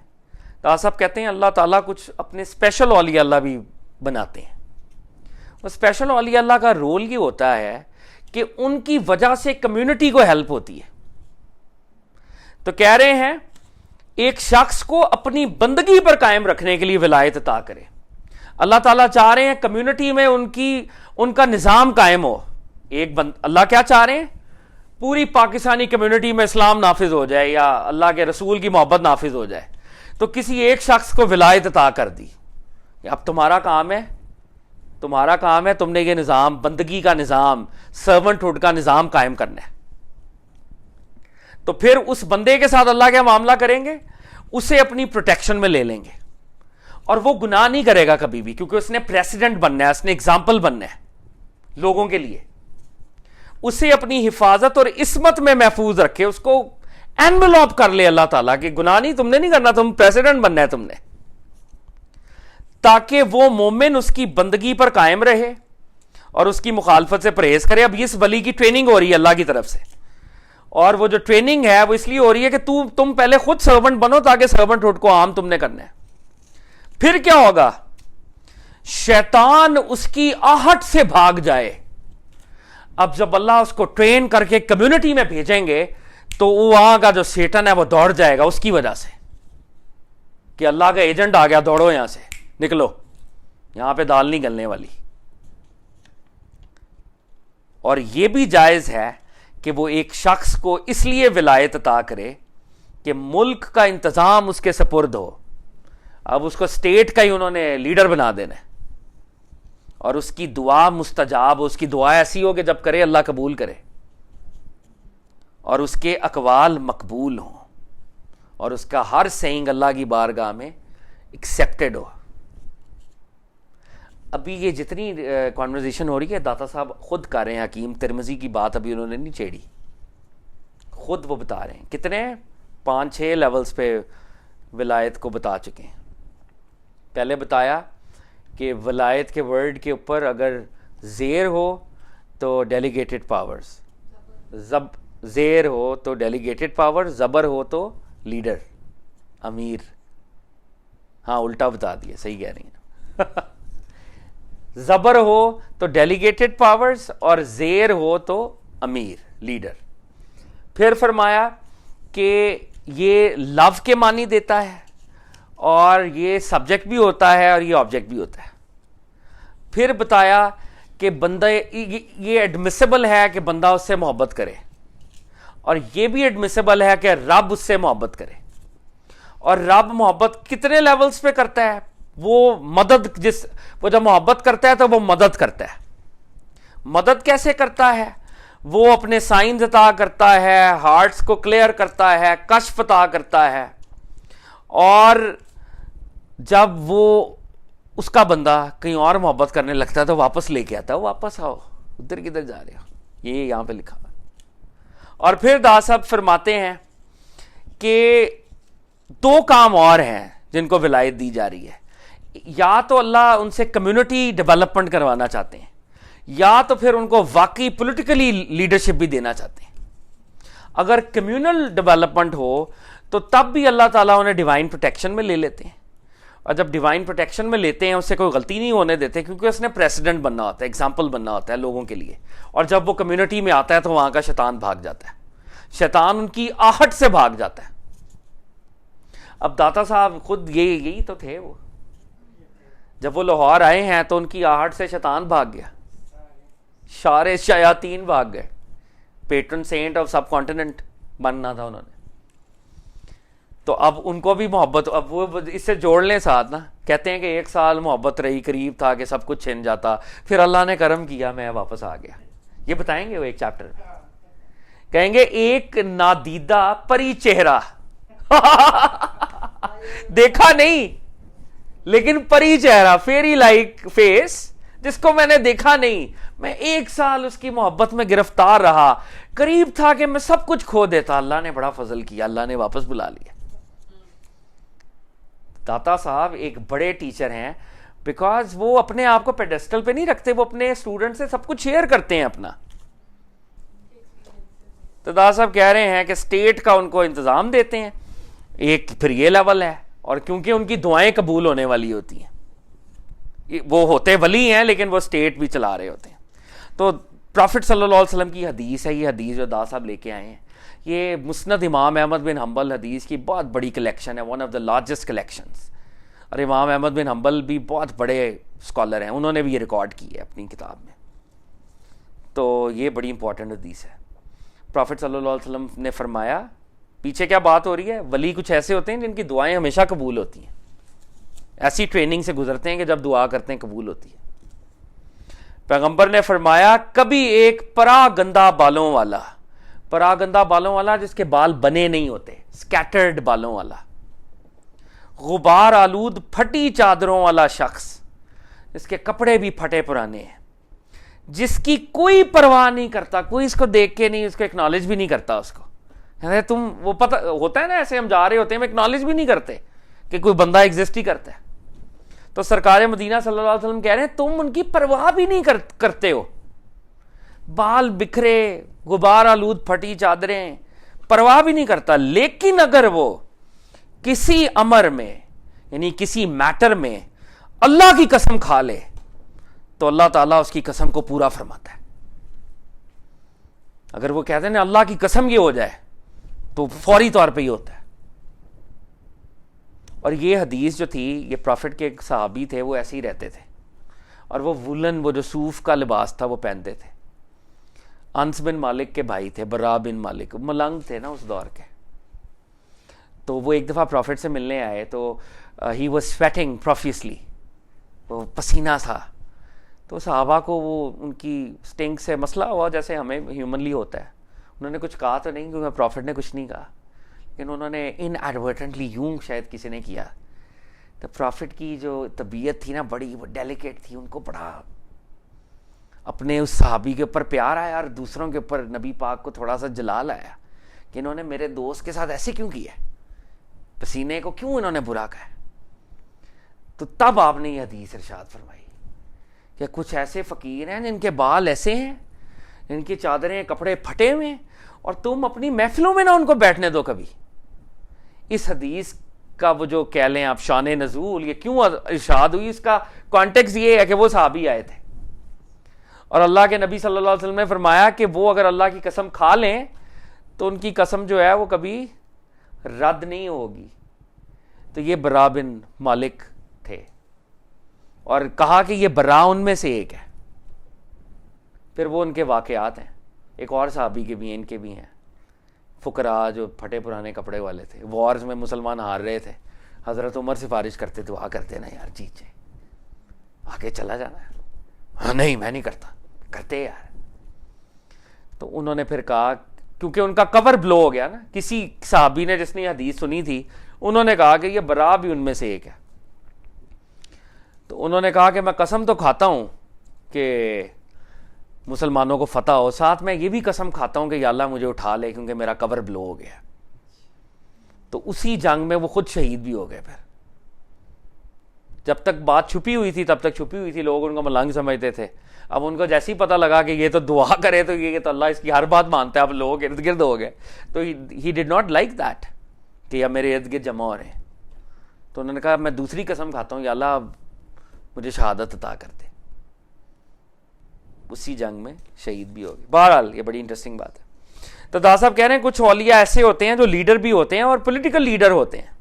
دادا صاحب کہتے ہیں اللہ تعالیٰ کچھ اپنے اسپیشل اولیاء اللہ بھی بناتے ہیں. وہ اسپیشل اولیاء اللہ کا رول یہ ہوتا ہے کہ ان کی وجہ سے کمیونٹی کو ہیلپ ہوتی ہے. تو کہہ رہے ہیں ایک شخص کو اپنی بندگی پر قائم رکھنے کے لیے ولایت عطا کرے. اللہ تعالیٰ چاہ رہے ہیں کمیونٹی میں ان کا نظام قائم ہو. اللہ کیا چاہ رہے ہیں؟ پوری پاکستانی کمیونٹی میں اسلام نافذ ہو جائے یا اللہ کے رسول کی محبت نافذ ہو جائے. تو کسی ایک شخص کو ولایت عطا کر دی کہ اب تمہارا کام ہے تم نے یہ نظام، بندگی کا نظام، سرونٹ ہوڈ کا نظام قائم کرنا ہے. تو پھر اس بندے کے ساتھ اللہ کیا معاملہ کریں گے؟ اسے اپنی پروٹیکشن میں لے لیں گے اور وہ گناہ نہیں کرے گا کبھی بھی، کیونکہ اس نے پریسیڈنٹ بننا ہے، اس نے اگزامپل بننا ہے لوگوں کے لیے. اسے اپنی حفاظت اور عصمت میں محفوظ رکھے، اس کو انویلوپ کر لے اللہ تعالیٰ کہ گناہ نہیں تم نے نہیں کرنا، تم پریسیڈنٹ بننا ہے تم نے، تاکہ وہ مومن اس کی بندگی پر قائم رہے اور اس کی مخالفت سے پرہیز کرے. اب اس ولی کی ٹریننگ ہو رہی ہے اللہ کی طرف سے، اور وہ جو ٹریننگ ہے وہ اس لیے ہو رہی ہے کہ تم پہلے خود سرونٹ بنو تاکہ سرونٹ ہوڈ کو عام تم نے کرنا ہے. پھر کیا ہوگا؟ شیطان اس کی آہٹ سے بھاگ جائے. اب جب اللہ اس کو ٹرین کر کے کمیونٹی میں بھیجیں گے تو وہاں کا جو سیٹن ہے وہ دوڑ جائے گا اس کی وجہ سے کہ اللہ کا ایجنٹ آ گیا، دوڑو یہاں سے، نکلو، یہاں پہ دال نہیں گلنے والی. اور یہ بھی جائز ہے کہ وہ ایک شخص کو اس لیے ولایت عطا کرے کہ ملک کا انتظام اس کے سپرد ہو. اب اس کو اسٹیٹ کا ہی انہوں نے لیڈر بنا دینا ہے اور اس کی دعا مستجاب ہو، اس کی دعا ایسی ہو کہ جب کرے اللہ قبول کرے اور اس کے اقوال مقبول ہوں اور اس کا ہر سینگ اللہ کی بارگاہ میں ایکسیپٹڈ ہو. ابھی یہ جتنی کانورزیشن ہو رہی ہے داتا صاحب خود کر رہے ہیں، حکیم ترمذی کی بات ابھی انہوں نے نہیں چھیڑی، خود وہ بتا رہے ہیں کتنے 5-6 لیولز پہ ولایت کو بتا چکے ہیں. پہلے بتایا کہ ولایت کے ورڈ کے اوپر اگر زیر ہو تو ڈیلیگیٹڈ پاورز، زیر ہو تو ڈیلیگیٹڈ پاور، زبر ہو تو لیڈر، امیر. ہاں الٹا بتا دیا، صحیح کہہ رہی ہیں. زبر ہو تو ڈیلیگیٹڈ پاورز اور زیر ہو تو امیر، لیڈر. پھر فرمایا کہ یہ لو کے معنی دیتا ہے اور یہ سبجیکٹ بھی ہوتا ہے اور یہ آبجیکٹ بھی ہوتا ہے. پھر بتایا کہ بندہ یہ ایڈمیسیبل ہے کہ بندہ اس سے محبت کرے اور یہ بھی ایڈمیسیبل ہے کہ رب اس سے محبت کرے. اور رب محبت کتنے لیولز پہ کرتا ہے؟ وہ مدد، وہ جب محبت کرتا ہے تو وہ مدد کرتا ہے. مدد کیسے کرتا ہے؟ وہ اپنے سائنز عطا کرتا ہے، ہارٹس کو کلیئر کرتا ہے، کشف عطا کرتا ہے. اور جب وہ اس کا بندہ کہیں اور محبت کرنے لگتا ہے تو واپس لے کے آتا ہے، واپس آؤ، ادھر کدھر جا رہے ہو، یہ یہاں پہ لکھا. اور پھر دادا صاحب فرماتے ہیں کہ 2 کام اور ہیں جن کو ولایت دی جا رہی ہے. یا تو اللہ ان سے کمیونٹی ڈیولپمنٹ کروانا چاہتے ہیں، یا تو پھر ان کو واقعی پولیٹیکلی لیڈرشپ بھی دینا چاہتے ہیں. اگر کمیونل ڈیولپمنٹ ہو تو تب بھی اللہ تعالیٰ انہیں ڈیوائن پروٹیکشن میں لے لیتے ہیں. اور جب ڈیوائن پروٹیکشن میں لیتے ہیں اس سے کوئی غلطی نہیں ہونے دیتے، کیونکہ اس نے پریسیڈنٹ بننا ہوتا ہے، ایگزامپل بننا ہوتا ہے لوگوں کے لیے. اور جب وہ کمیونٹی میں آتا ہے تو وہاں کا شیطان بھاگ جاتا ہے، شیطان ان کی آہٹ سے بھاگ جاتا ہے. اب داتا صاحب خود یہی تو تھے، وہ جب وہ لاہور آئے ہیں تو ان کی آہٹ سے شیطان بھاگ گیا, سارے شیاطین بھاگ گئے. Patron saint of subcontinent بننا تھا انہوں نے. تو اب ان کو بھی محبت, اب وہ اس سے جوڑ لیں ساتھ نا, کہتے ہیں کہ 1 سال محبت رہی, قریب تھا کہ سب کچھ چھن جاتا, پھر اللہ نے کرم کیا, میں واپس آ گیا. یہ بتائیں گے وہ ایک چیپٹر میں, کہیں گے ایک نادیدہ پری چہرہ دیکھا نہیں لیکن پری چہرہ, فیری لائک فیس, جس کو میں نے دیکھا نہیں, میں 1 سال اس کی محبت میں گرفتار رہا, قریب تھا کہ میں سب کچھ کھو دیتا, اللہ نے بڑا فضل کیا, اللہ نے واپس بلا لیا. داتا صاحب ایک بڑے ٹیچر ہیں, بیکاز وہ اپنے آپ کو پیڈسٹل پہ نہیں رکھتے, وہ اپنے اسٹوڈنٹ سے سب کچھ شیئر کرتے ہیں اپنا. تو داتا صاحب کہہ رہے ہیں کہ اسٹیٹ کا ان کو انتظام دیتے ہیں, ایک پھر یہ لیول ہے, اور کیونکہ ان کی دعائیں قبول ہونے والی ہوتی ہیں, وہ ہوتے ولی ہیں لیکن وہ اسٹیٹ بھی چلا رہے ہوتے ہیں. تو پرافٹ صلی اللہ علیہ وسلم کی حدیث ہے, یہ حدیث جو داتا صاحب لے کے آئے ہیں, یہ مسند امام احمد بن حنبل حدیث کی بہت بڑی کلیکشن ہے, one of the largest collections. اور امام احمد بن حنبل بھی بہت بڑے اسکالر ہیں, انہوں نے بھی یہ ریکارڈ کی ہے اپنی کتاب میں. تو یہ بڑی امپورٹنٹ حدیث ہے. پرافٹ صلی اللہ علیہ وسلم نے فرمایا, پیچھے کیا بات ہو رہی ہے, ولی کچھ ایسے ہوتے ہیں جن کی دعائیں ہمیشہ قبول ہوتی ہیں, ایسی ٹریننگ سے گزرتے ہیں کہ جب دعا کرتے ہیں قبول ہوتی ہے. پیغمبر نے فرمایا کبھی ایک پرا گندہ بالوں والا, پرا گندہ بالوں والا جس کے بال بنے نہیں ہوتے, سکیٹرڈ بالوں والا, غبار آلود پھٹی چادروں والا شخص, جس کے کپڑے بھی پھٹے پرانے ہیں, جس کی کوئی پرواہ نہیں کرتا, کوئی اس کو دیکھ کے نہیں, اس کو ایکنالج بھی نہیں کرتا, اس کو تم وہ پتہ ہوتا ہے نا, ایسے ہم جا رہے ہوتے ہیں, ہم ایکنالج بھی نہیں کرتے کہ کوئی بندہ ایگزسٹ ہی کرتا ہے. تو سرکار مدینہ صلی اللہ علیہ وسلم کہہ رہے ہیں تم ان کی پرواہ بھی نہیں کرتے ہو, بال بکھرے, غبار آلود پھٹی چادریں, پرواہ بھی نہیں کرتا, لیکن اگر وہ کسی امر میں یعنی کسی میٹر میں اللہ کی قسم کھا لے تو اللہ تعالیٰ اس کی قسم کو پورا فرماتا ہے. اگر وہ کہتے ہیں نا اللہ کی قسم یہ ہو جائے تو فوری طور پہ ہی ہوتا ہے. اور یہ حدیث جو تھی, یہ پرافٹ کے ایک صحابی تھے, وہ ایسے ہی رہتے تھے, اور وہ وولن, وہ جو صوف کا لباس تھا وہ پہنتے تھے. انس بن مالک کے بھائی تھے, برا بن مالک, ملنگ تھے نا اس دور کے. تو وہ ایک دفعہ پرافٹ سے ملنے آئے, تو ہی واز سویٹنگ پروفیسلی, وہ پسینہ تھا. تو صحابہ کو وہ ان کی سٹنگ سے مسئلہ ہوا جیسے ہمیں ہیومنلی ہوتا ہے. انہوں نے کچھ کہا تو نہیں, کیونکہ پرافٹ نے کچھ نہیں کہا, لیکن انہوں نے ان ایڈورٹنٹلی یوں شاید کسی نے کیا. تو پرافٹ کی جو طبیعت تھی نا بڑی وہ ڈیلیکیٹ تھی, ان کو بڑا اپنے اس صحابی کے اوپر پیار آیا, اور دوسروں کے اوپر نبی پاک کو تھوڑا سا جلال آیا کہ انہوں نے میرے دوست کے ساتھ ایسے کیوں کیا, پسینے کو کیوں انہوں نے برا کہا. تو تب آپ نے یہ حدیث ارشاد فرمائی کہ کچھ ایسے فقیر ہیں جن کے بال ایسے ہیں, جن کی چادریں کپڑے پھٹے ہوئے ہیں, اور تم اپنی محفلوں میں نہ ان کو بیٹھنے دو کبھی. اس حدیث کا وہ جو کہہ لیں آپ شان نزول, یہ کیوں ارشاد ہوئی, اس کا کانٹیکس یہ ہے کہ وہ صحابی آئے تھے, اور اللہ کے نبی صلی اللہ علیہ وسلم نے فرمایا کہ وہ اگر اللہ کی قسم کھا لیں تو ان کی قسم جو ہے وہ کبھی رد نہیں ہوگی. تو یہ برا بن مالک تھے, اور کہا کہ یہ برا ان میں سے ایک ہے. پھر وہ ان کے واقعات ہیں, ایک اور صحابی کے بھی ہیں, ان کے بھی ہیں, فقراء جو پھٹے پرانے کپڑے والے تھے, وارز میں مسلمان ہار رہے تھے, حضرت عمر سفارش کرتے, دعا کرتے نا یار جیت جائے, آگے چلا جانا ہے. ہاں نہیں میں نہیں کرتا, کرتے یار. تو انہوں نے پھر کہا, کیونکہ ان کا کور بلو ہو گیا نا, کسی صحابی نے جس نے حدیث سنی تھی, انہوں نے کہا کہ یہ برا بھی ان میں سے ایک ہے. تو انہوں نے کہا کہ میں قسم تو کھاتا ہوں کہ مسلمانوں کو فتح ہو, ساتھ میں یہ بھی قسم کھاتا ہوں کہ یا اللہ مجھے اٹھا لے کیونکہ میرا کور بلو ہو گیا. تو اسی جنگ میں وہ خود شہید بھی ہو گئے. پھر جب تک بات چھپی ہوئی تھی تب تک چھپی ہوئی تھی, لوگ ان کو ملنگ سمجھتے تھے. اب ان کو جیسے ہی پتہ لگا کہ یہ تو دعا کرے تو یہ تو اللہ اس کی ہر بات مانتا ہے, اب لوگ ارد گرد ہو گئے, تو ہی ڈڈ ناٹ لائک دیٹ کہ یا میرے ارد گرد جمع ہو رہے ہیں. تو انہوں نے کہا میں دوسری قسم کھاتا ہوں, یا اللہ مجھے شہادت عطا کر دے. اسی جنگ میں شہید بھی ہو گئے. بہرحال یہ بڑی انٹرسٹنگ بات ہے. تو دادا صاحب کہہ رہے ہیں کچھ اولیاء ایسے ہوتے ہیں جو لیڈر بھی ہوتے ہیں اور پولیٹیکل لیڈر ہوتے ہیں,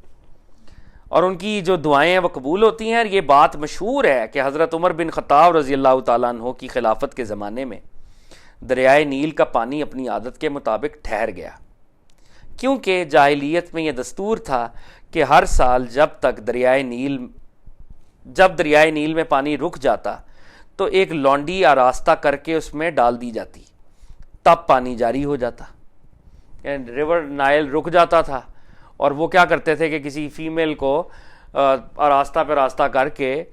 اور ان کی جو دعائیں ہیں وہ قبول ہوتی ہیں. اور یہ بات مشہور ہے کہ حضرت عمر بن خطاب رضی اللہ تعالیٰ عنہ کی خلافت کے زمانے میں دریائے نیل کا پانی اپنی عادت کے مطابق ٹھہر گیا، کیونکہ جاہلیت میں یہ دستور تھا کہ ہر سال جب دریائے نیل میں پانی رک جاتا تو ایک لونڈی آراستہ کر کے اس میں ڈال دی جاتی، تب پانی جاری ہو جاتا. ریور نائل رک جاتا تھا اور وہ کیا کرتے تھے کہ کسی فیمیل کو آراستہ پہ راستہ کر کے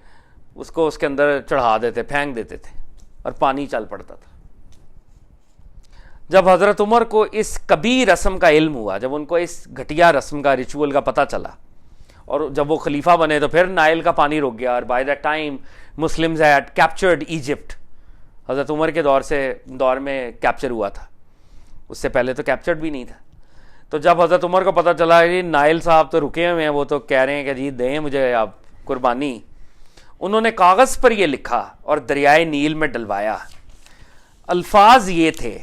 اس کو اس کے اندر چڑھا دیتے، پھینک دیتے تھے اور پانی چل پڑتا تھا. جب حضرت عمر کو اس کبھی رسم کا علم ہوا، جب ان کو اس گھٹیا رسم کا ریچول کا پتہ چلا، اور جب وہ خلیفہ بنے تو پھر نائل کا پانی رک گیا. اور by the time Muslims had captured Egypt, Hazrat Umar کے دور میں کیپچر ہوا تھا، اس سے پہلے تو کیپچرڈ بھی نہیں تھا. تو جب حضرت عمر کو پتہ چلا کہ نائل صاحب تو رکے ہوئے ہیں، وہ تو کہہ رہے ہیں کہ جی دیں مجھے آپ قربانی، انہوں نے کاغذ پر یہ لکھا اور دریائے نیل میں ڈلوایا. الفاظ یہ تھے،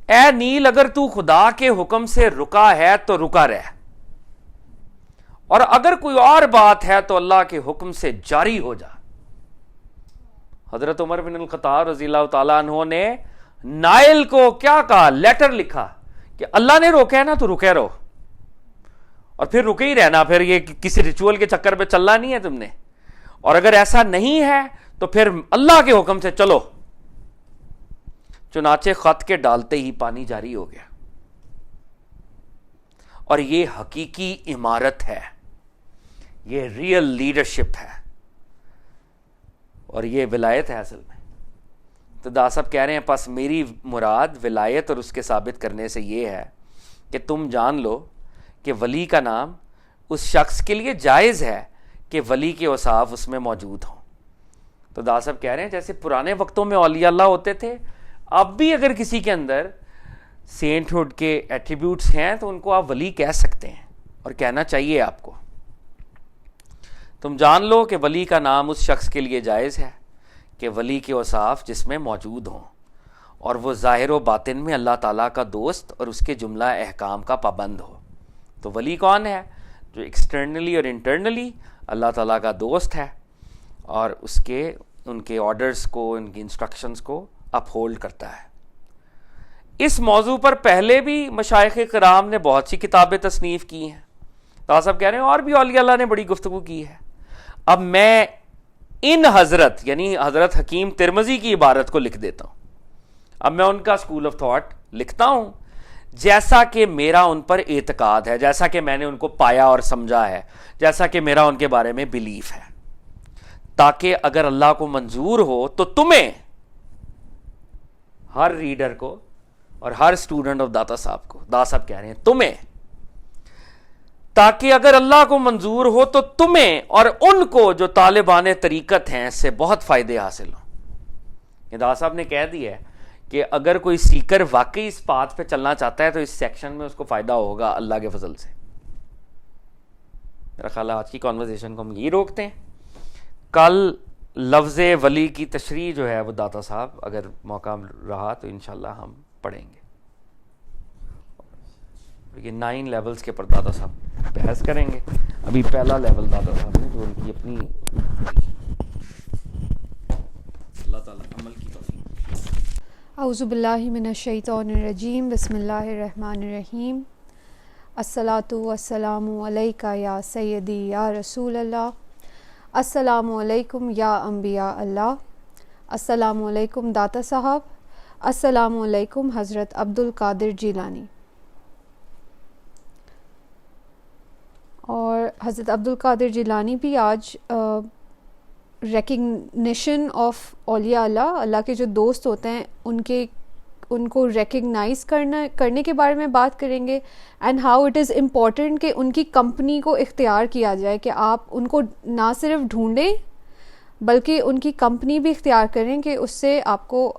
اے نیل اگر تو خدا کے حکم سے رکا ہے تو رکا رہ، اور اگر کوئی اور بات ہے تو اللہ کے حکم سے جاری ہو جا. حضرت عمر بن الخطاب رضی اللہ تعالیٰ عنہ نے نائل کو کیا کہا؟ لیٹر لکھا کہ اللہ نے روکا ہے نا تو رکے رہو، اور پھر رکے ہی رہنا، پھر یہ کسی ریچول کے چکر پہ چلنا نہیں ہے تم نے، اور اگر ایسا نہیں ہے تو پھر اللہ کے حکم سے چلو. چنانچہ خط کے ڈالتے ہی پانی جاری ہو گیا. اور یہ حقیقی عمارت ہے، یہ ریئل لیڈرشپ ہے، اور یہ ولایت ہے اصل میں. تو دا صاحب کہہ رہے ہیں پس میری مراد ولایت اور اس کے ثابت کرنے سے یہ ہے کہ تم جان لو کہ ولی کا نام اس شخص کے لیے جائز ہے کہ ولی کے اوصاف اس میں موجود ہوں. تو دا صاحب کہہ رہے ہیں جیسے پرانے وقتوں میں اولیاء اللہ ہوتے تھے، اب بھی اگر کسی کے اندر سینٹ ہوڈ کے ایٹریبیوٹس ہیں تو ان کو آپ ولی کہہ سکتے ہیں، اور کہنا چاہیے آپ کو. تم جان لو کہ ولی کا نام اس شخص کے لیے جائز ہے کہ ولی کے اوصاف جس میں موجود ہوں، اور وہ ظاہر و باطن میں اللہ تعالیٰ کا دوست اور اس کے جملہ احکام کا پابند ہو. تو ولی کون ہے؟ جو ایکسٹرنلی اور انٹرنلی اللہ تعالیٰ کا دوست ہے اور ان کے آرڈرز کو، ان کی انسٹرکشنز کو اپ ہولڈ کرتا ہے. اس موضوع پر پہلے بھی مشائخ کرام نے بہت سی کتابیں تصنیف کی ہیں. تو صاحب کہہ رہے ہیں اور بھی اولیاء اللہ نے بڑی گفتگو کی ہے. اب میں ان حضرت یعنی حضرت حکیم ترمذی کی عبارت کو لکھ دیتا ہوں. اب میں ان کا اسکول آف تھاٹ لکھتا ہوں جیسا کہ میرا ان پر اعتقاد ہے، جیسا کہ میں نے ان کو پایا اور سمجھا ہے، جیسا کہ میرا ان کے بارے میں بلیف ہے، تاکہ اگر اللہ کو منظور ہو تو تمہیں، ہر ریڈر کو اور ہر اسٹوڈنٹ آف داتا صاحب کو، دا صاحب کہہ رہے ہیں تمہیں، تاکہ اگر اللہ کو منظور ہو تو تمہیں اور ان کو جو طالبان طریقت ہیں سے بہت فائدے حاصل ہوں. دا صاحب نے کہہ دیا ہے کہ اگر کوئی سیکر واقعی اس پاتھ پہ چلنا چاہتا ہے تو اس سیکشن میں اس کو فائدہ ہوگا اللہ کے فضل سے. میرا خیال ہے آج کی کانورسیشن کو ہم یہی روکتے ہیں. کل لفظ ولی کی تشریح جو ہے وہ داتا صاحب اگر موقع رہا تو انشاءاللہ ہم پڑھیں گے. یہ 9 لیولز کے پر داتا صاحب بحث کریں گے. ابھی پہلا لیول داتا صاحب نے جو ان کی اپنی، اللہ تعالیٰ عمل کی توفیق. اعوذ باللہ من الشیطان الرجیم، بسم اللہ الرحمن الرحیم. الصلاۃ والسلام علیکہ یا سیدی یا رسول اللہ، السلام علیکم یا انبیاء اللہ، السلام علیکم داتا صاحب، السلام علیکم حضرت عبد القادر جیلانی. اور حضرت عبد القادر جیلانی بھی آج ریکگنیشن آف اولیاء اللہ، اللہ کے جو دوست ہوتے ہیں ان کو ریکگنائز کرنے کے بارے میں بات کریں گے، and how it is important کہ ان کی کمپنی کو اختیار کیا جائے، کہ آپ ان کو نہ صرف ڈھونڈیں بلکہ ان کی کمپنی بھی اختیار کریں کہ اس سے آپ کو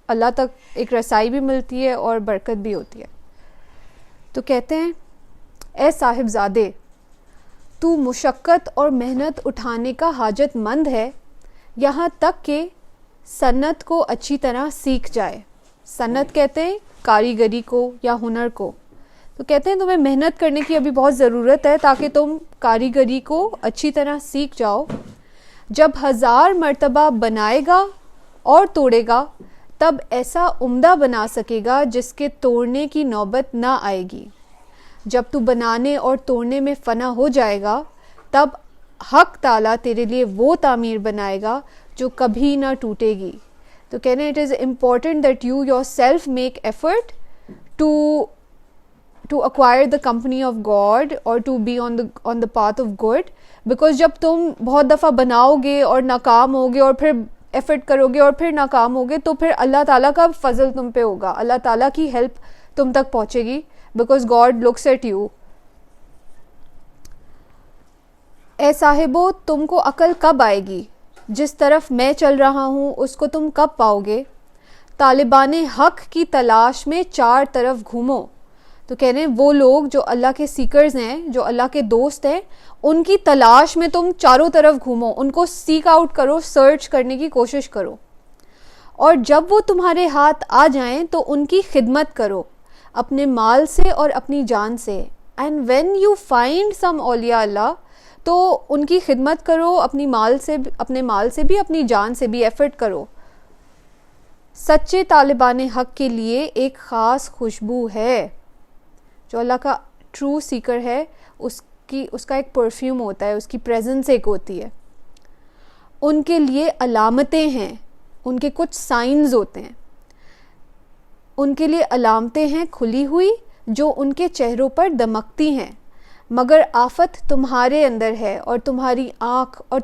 اللہ تک ایک رسائی بھی ملتی ہے اور برکت بھی ہوتی ہے. تو کہتے ہیں اے صاحب زادے، تو مشقت اور محنت اٹھانے کا حاجت مند ہے یہاں تک کہ صنعت کو اچھی طرح سیکھ جائے. صنعت کہتے ہیں کاریگری کو یا ہنر کو، تو کہتے ہیں تمہیں محنت کرنے کی ابھی بہت ضرورت ہے تاکہ تم کاریگری کو اچھی طرح سیکھ جاؤ. جب 1000 مرتبہ بنائے گا اور توڑے گا تب ایسا عمدہ بنا سکے گا جس کے توڑنے کی نوبت نہ آئے گی. جب تو بنانے اور توڑنے میں فنا ہو جائے گا تب حق تعالیٰ تیرے لیے وہ تعمیر بنائے گا جو کبھی نہ ٹوٹے گی. تو کہنے it is important that you your self make effort to acquire the company of God or to be on the path of good, because جب تم بہت دفعہ بناؤ گے اور ناکام ہوگے اور پھر ایفرٹ کرو گے اور پھر ناکام ہوگے تو پھر اللہ تعالیٰ کا فضل تم پہ ہوگا, اللہ تعالیٰ کی ہیلپ تم تک پہنچے گی, because God looks at you. اے صاحبو تم کو عقل کب آئے گی, جس طرف میں چل رہا ہوں اس کو تم کب پاؤ گے. طالبان حق کی تلاش میں 4 طرف گھومو. تو کہہ رہے ہیں وہ لوگ جو اللہ کے سیکرز ہیں, جو اللہ کے دوست ہیں, ان کی تلاش میں تم چاروں طرف گھومو, ان کو سیک آؤٹ کرو, سرچ کرنے کی کوشش کرو. اور جب وہ تمہارے ہاتھ آ جائیں تو ان کی خدمت کرو اپنے مال سے اور اپنی جان سے. And when you find some اولیاء اللہ, تو ان کی خدمت کرو اپنے مال سے بھی, اپنی جان سے بھی ایفرٹ کرو. سچے طالبان حق کے لیے ایک خاص خوشبو ہے. جو اللہ کا ٹرو سیکر ہے اس کا ایک پرفیوم ہوتا ہے, اس کی پریزنس ایک ہوتی ہے. ان کے لیے علامتیں ہیں, ان کے کچھ سائنز ہوتے ہیں. ان کے لیے علامتیں ہیں کھلی ہوئی جو ان کے چہروں پر دمکتی ہیں. مگر آفت تمہارے اندر ہے اور تمہاری آنکھ اور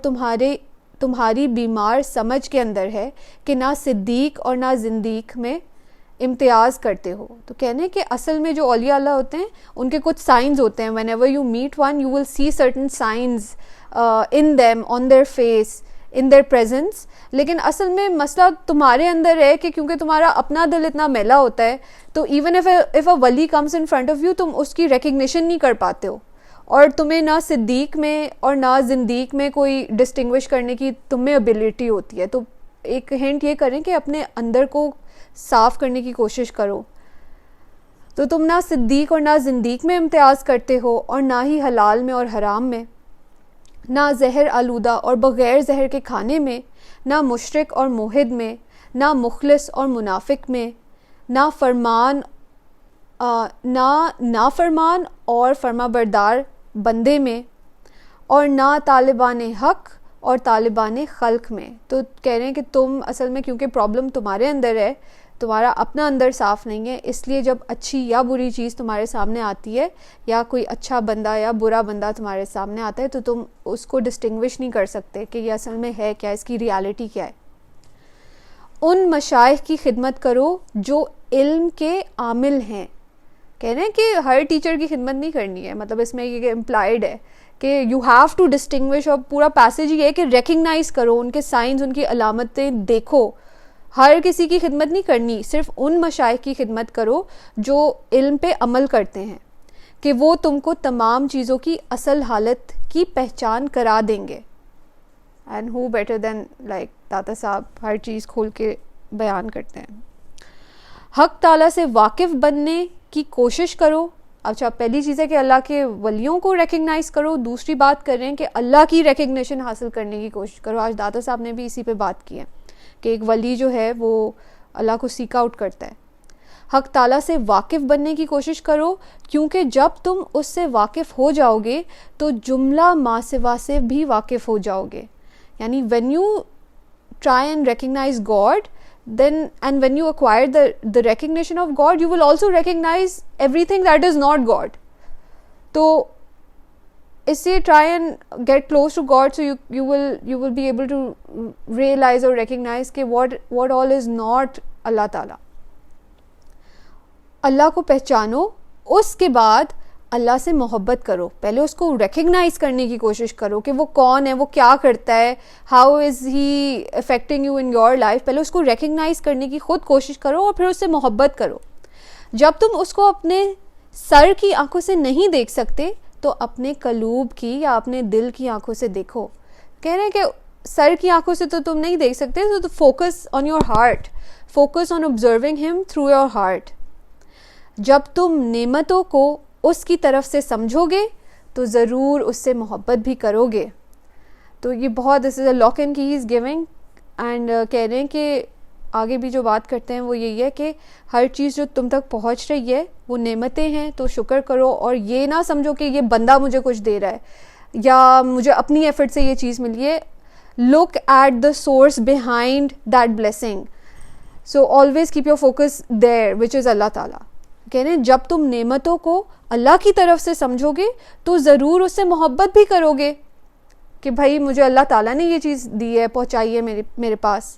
تمہاری بیمار سمجھ کے اندر ہے کہ نہ صدیق اور نہ زندیق میں امتیاز کرتے ہو. تو کہنے کہ اصل میں جو اولیاء اللہ ہوتے ہیں ان کے کچھ سائنز ہوتے ہیں. whenever you meet one you will see certain signs in them, on their face, in their presence. لیکن اصل میں مسئلہ تمہارے اندر ہے کہ کیونکہ تمہارا اپنا دل اتنا میلا ہوتا ہے تو even if a wali comes in front of you تم اس کی ریکگنیشن نہیں کر پاتے ہو, اور تمہیں نہ صدیق میں اور نہ زندیق میں کوئی ڈسٹنگوش کرنے کی تمہیں ابیلٹی ہوتی ہے. تو ایک ہنٹ یہ کریں کہ اپنے اندر کو صاف کرنے کی کوشش کرو. تو تم نہ صدیق اور نہ زندیق میں امتیاز کرتے ہو اور نہ ہی حلال میں اور حرام میں, نہ زہر آلودہ اور بغیر زہر کے کھانے میں, نہ مشرک اور موحد میں, نہ مخلص اور منافق میں, نہ فرمان اور فرما بردار بندے میں, اور نہ طالبان حق اور طالبان خلق میں. تو کہہ رہے ہیں کہ تم اصل میں کیونکہ پرابلم تمہارے اندر ہے, تمہارا اپنا اندر صاف نہیں ہے, اس لیے جب اچھی یا بری چیز تمہارے سامنے آتی ہے یا کوئی اچھا بندہ یا برا بندہ تمہارے سامنے آتا ہے تو تم اس کو ڈسٹنگوش نہیں کر سکتے کہ یہ اصل میں ہے کیا, اس کی ریالٹی کیا ہے. ان مشائخ کی خدمت کرو جو علم کے عامل ہیں. کہہ رہے ہیں کہ ہر ٹیچر کی خدمت نہیں کرنی ہے, مطلب اس میں یہ امپلائڈ ہے کہ یو ہیو ٹو ڈسٹنگوش, اور پورا پیسج یہ ہے کہ ریکگنائز کرو ان کے سائنز, ان کی علامتیں دیکھو. ہر کسی کی خدمت نہیں کرنی, صرف ان مشائخ کی خدمت کرو جو علم پہ عمل کرتے ہیں کہ وہ تم کو تمام چیزوں کی اصل حالت کی پہچان کرا دیں گے. And who better than like Data Sahib ہر چیز کھول کے بیان کرتے ہیں. حق تعالیٰ سے واقف بننے کی کوشش کرو. اچھا, پہلی چیز ہے کہ اللہ کے ولیوں کو ریکگنائز کرو. دوسری بات کر رہے ہیں کہ اللہ کی ریکگنیشن حاصل کرنے کی کوشش کرو. آج داتا صاحب نے بھی اسی پہ بات کی ہے کہ ایک ولی جو ہے وہ اللہ کو سیک آؤٹ کرتا ہے. حق تعالیٰ سے واقف بننے کی کوشش کرو کیونکہ جب تم اس سے واقف ہو جاؤ گے تو جملہ ما سوا سے بھی واقف ہو جاؤ گے. یعنی when you try and recognize God, then and when you acquire the recognition of God, you will also recognize everything that is not God. تو اس سے try and get close to God so you will be able to realize or recognize کہ what all is not اللہ تعالیٰ. اللہ کو پہچانو, اس کے بعد اللہ سے محبت کرو. پہلے اس کو ریکگنائز کرنے کی کوشش کرو کہ وہ کون ہے, وہ کیا کرتا ہے, how is he affecting you in your life. پہلے اس کو ریکگنائز کرنے کی خود کوشش کرو اور پھر اس سے محبت کرو. جب تم اس کو اپنے سر کی آنکھوں سے نہیں دیکھ سکتے تو اپنے قلوب کی یا اپنے دل کی آنکھوں سے دیکھو. کہہ رہے ہیں کہ سر کی آنکھوں سے تو تم نہیں دیکھ سکتے, تو focus on your heart, focus on observing ہم تھرو یور ہارٹ. جب تم نعمتوں کو اس کی طرف سے سمجھو گے تو ضرور اس سے محبت بھی کرو گے. تو یہ بہت دس از اے لاک اینڈ کی ہی از گیونگ. اینڈ کہہ رہے ہیں کہ آگے بھی جو بات کرتے ہیں وہ یہی ہے کہ ہر چیز جو تم تک پہنچ رہی ہے وہ نعمتیں ہیں, تو شکر کرو, اور یہ نہ سمجھو کہ یہ بندہ مجھے کچھ دے رہا ہے یا مجھے اپنی ایفرٹ سے یہ چیز ملی ہے. Look at the source behind that blessing. So always keep your focus there which is Allah تعالیٰ. کہہ رہے ہیں جب تم نعمتوں کو اللہ کی طرف سے سمجھو گے تو ضرور اس سے محبت بھی کرو گے کہ بھائی مجھے اللہ تعالیٰ نے یہ چیز دی ہے, پہنچائی ہے میرے پاس.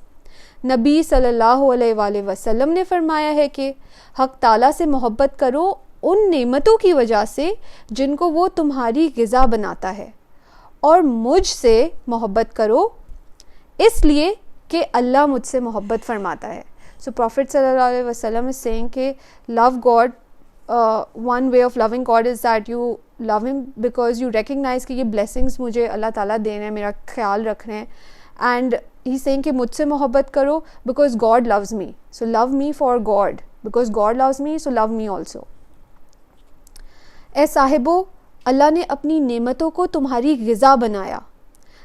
نبی صلی اللہ علیہ وآلہ وسلم نے فرمایا ہے کہ حق تعالیٰ سے محبت کرو ان نعمتوں کی وجہ سے جن کو وہ تمہاری غذا بناتا ہے, اور مجھ سے محبت کرو اس لیے کہ اللہ مجھ سے محبت فرماتا ہے. سو پروفٹ صلی اللہ علیہ وسلم از سیئنگ کہ love God, one way of loving God is that you love him because you recognise کہ یہ بلیسنگس مجھے اللہ تعالیٰ دے رہے ہیں, میرا خیال رکھ رہے ہیں. اینڈ ہی سیئنگ کہ مجھ سے محبت کرو because God loves me, so love me for God, because God loves me so love me also. اے صاحبو, اللہ نے اپنی نعمتوں کو تمہاری غذا بنایا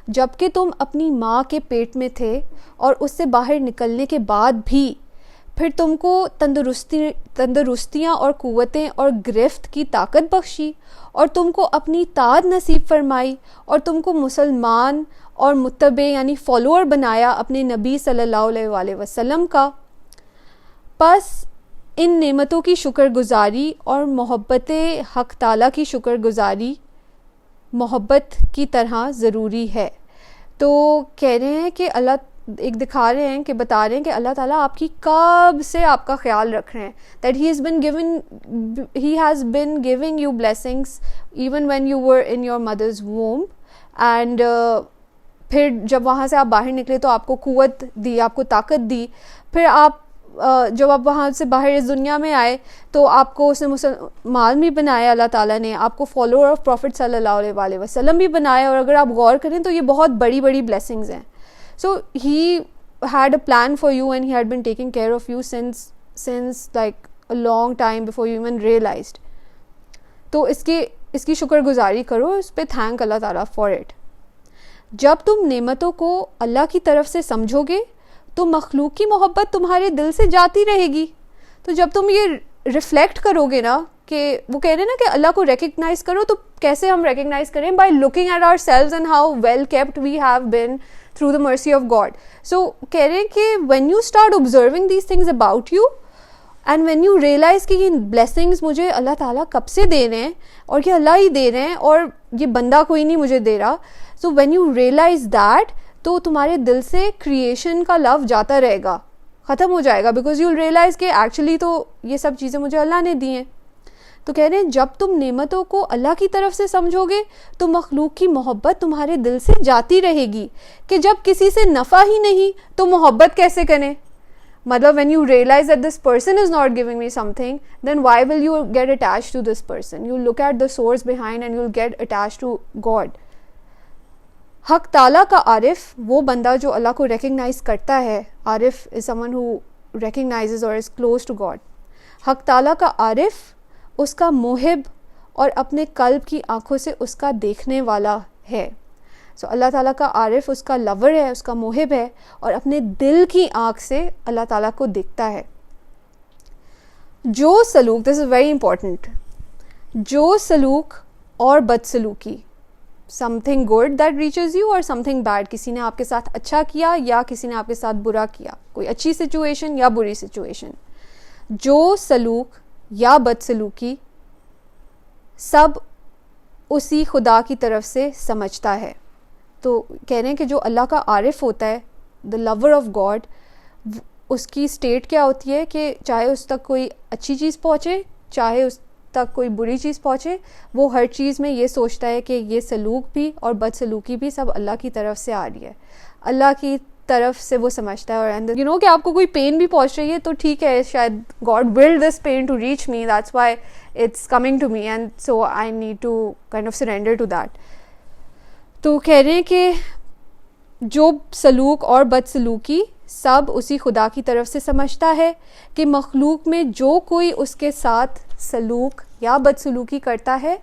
جب کہ تم اپنی ماں کے پیٹ میں تھے, اور اس سے باہر نکلنے کے بعد بھی پھر تم کو تندرستیاں اور قوتیں اور گرفت کی طاقت بخشی, اور تم کو اپنی طاعت نصیب فرمائی, اور تم کو مسلمان اور متبع یعنی فالوور بنایا اپنے نبی صلی اللہ علیہ وآلہ وسلم کا. پس ان نعمتوں کی شکر گزاری اور محبت حق تعالیٰ کی شکر گزاری محبت کی طرح ضروری ہے. تو کہہ رہے ہیں کہ اللہ ایک دکھا رہے ہیں کہ بتا رہے ہیں کہ اللہ تعالیٰ آپ کی کب سے آپ کا خیال رکھ رہے ہیں, that he has been giving you blessings even when you were in your mother's womb. And پھر جب وہاں سے آپ باہر نکلے تو آپ کو قوت دی, آپ کو طاقت دی. پھر آپ جب آپ وہاں سے باہر اس دنیا میں آئے تو آپ کو اس نے مسلمان بھی بنایا اللہ تعالیٰ نے, آپ کو فالوور آف پروفٹ صلی اللہ علیہ وآلہ وسلم بھی بنایا. اور اگر آپ غور کریں تو یہ بہت بڑی بڑی بلیسنگز ہیں. So he had a plan for you and he had been taking care of you since like a long time before you even realized. تو اس کی شکر گزاری کرو, اس پہ تھینک اللہ تعالیٰ for it. جب تم نعمتوں کو اللہ کی طرف سے سمجھو گے تو مخلوق کی محبت تمہارے دل سے جاتی رہے گی. تو جب تم یہ ریفلیکٹ کرو گے نا, کہ وہ کہہ رہے ہیں نا کہ اللہ کو ریکگنائز کرو, تو کیسے ہم ریکگنائز کریں؟ By looking at ourselves and how well kept we have been through the mercy of God. So کہہ رہے ہیں کہ when you start observing these things about you and when you realize کہ یہ blessings مجھے اللہ تعالیٰ کب سے دے رہے ہیں اور یہ اللہ ہی دے رہے ہیں اور یہ بندہ کوئی نہیں مجھے دے رہا, so when you realize that تو تمہارے دل سے creation کا love جاتا رہے گا, ختم ہو جائے گا, because you'll realize کہ actually تو یہ سب چیزیں مجھے اللہ نے دی ہیں. تو کہہ رہے ہیں جب تم نعمتوں کو اللہ کی طرف سے سمجھو گے تو مخلوق کی محبت تمہارے دل سے جاتی رہے گی, کہ جب کسی سے نفع ہی نہیں تو محبت کیسے کریں؟ مطلب when you realize that this person is not giving me something, then why will you get attached to this person? You look at the source behind and you'll get attached to God. حق تعالیٰ کا عارف وہ بندہ جو اللہ کو ریکگنائز کرتا ہے. عارف is someone who recognizes or is close to God. حق تعالیٰ کا عارف اس کا محب اور اپنے قلب کی آنکھوں سے اس کا دیکھنے والا ہے. سو اللہ تعالیٰ کا عارف اس کا لور ہے, اس کا محب ہے, اور اپنے دل کی آنکھ سے اللہ تعالیٰ کو دیکھتا ہے. جو سلوک, دس از ویری امپورٹنٹ, جو سلوک اور بد سلوکی, something good that reaches you اور سم تھنگ بیڈ, کسی نے آپ کے ساتھ اچھا کیا یا کسی نے آپ کے ساتھ برا کیا, کوئی اچھی سچویشن یا بری سچویشن, جو سلوک یا بد سلوکی سب اسی خدا کی طرف سے سمجھتا ہے. تو کہہ رہے ہیں کہ جو اللہ کا عارف ہوتا ہے, دا لور آف گاڈ, اس کی اسٹیٹ کیا ہوتی ہے کہ چاہے اس تک کوئی اچھی چیز پہنچے چاہے اس تک کوئی بری چیز پہنچے, وہ ہر چیز میں یہ سوچتا ہے کہ یہ سلوک بھی اور بد سلوکی بھی سب اللہ کی طرف سے آ رہی ہے, اللہ کی طرف سے وہ سمجھتا ہے. اور یو نو کہ آپ کو کوئی پین بھی پہنچ رہی ہے تو ٹھیک ہے, شاید God will this pain to reach me, that's why it's coming to me and so I need to kind of surrender to that. تو کہہ رہے ہیں کہ جو سلوک اور بد سلوکی سب اسی خدا کی طرف سے سمجھتا ہے کہ مخلوق میں جو کوئی اس کے ساتھ سلوک یا بدسلوکی کرتا ہے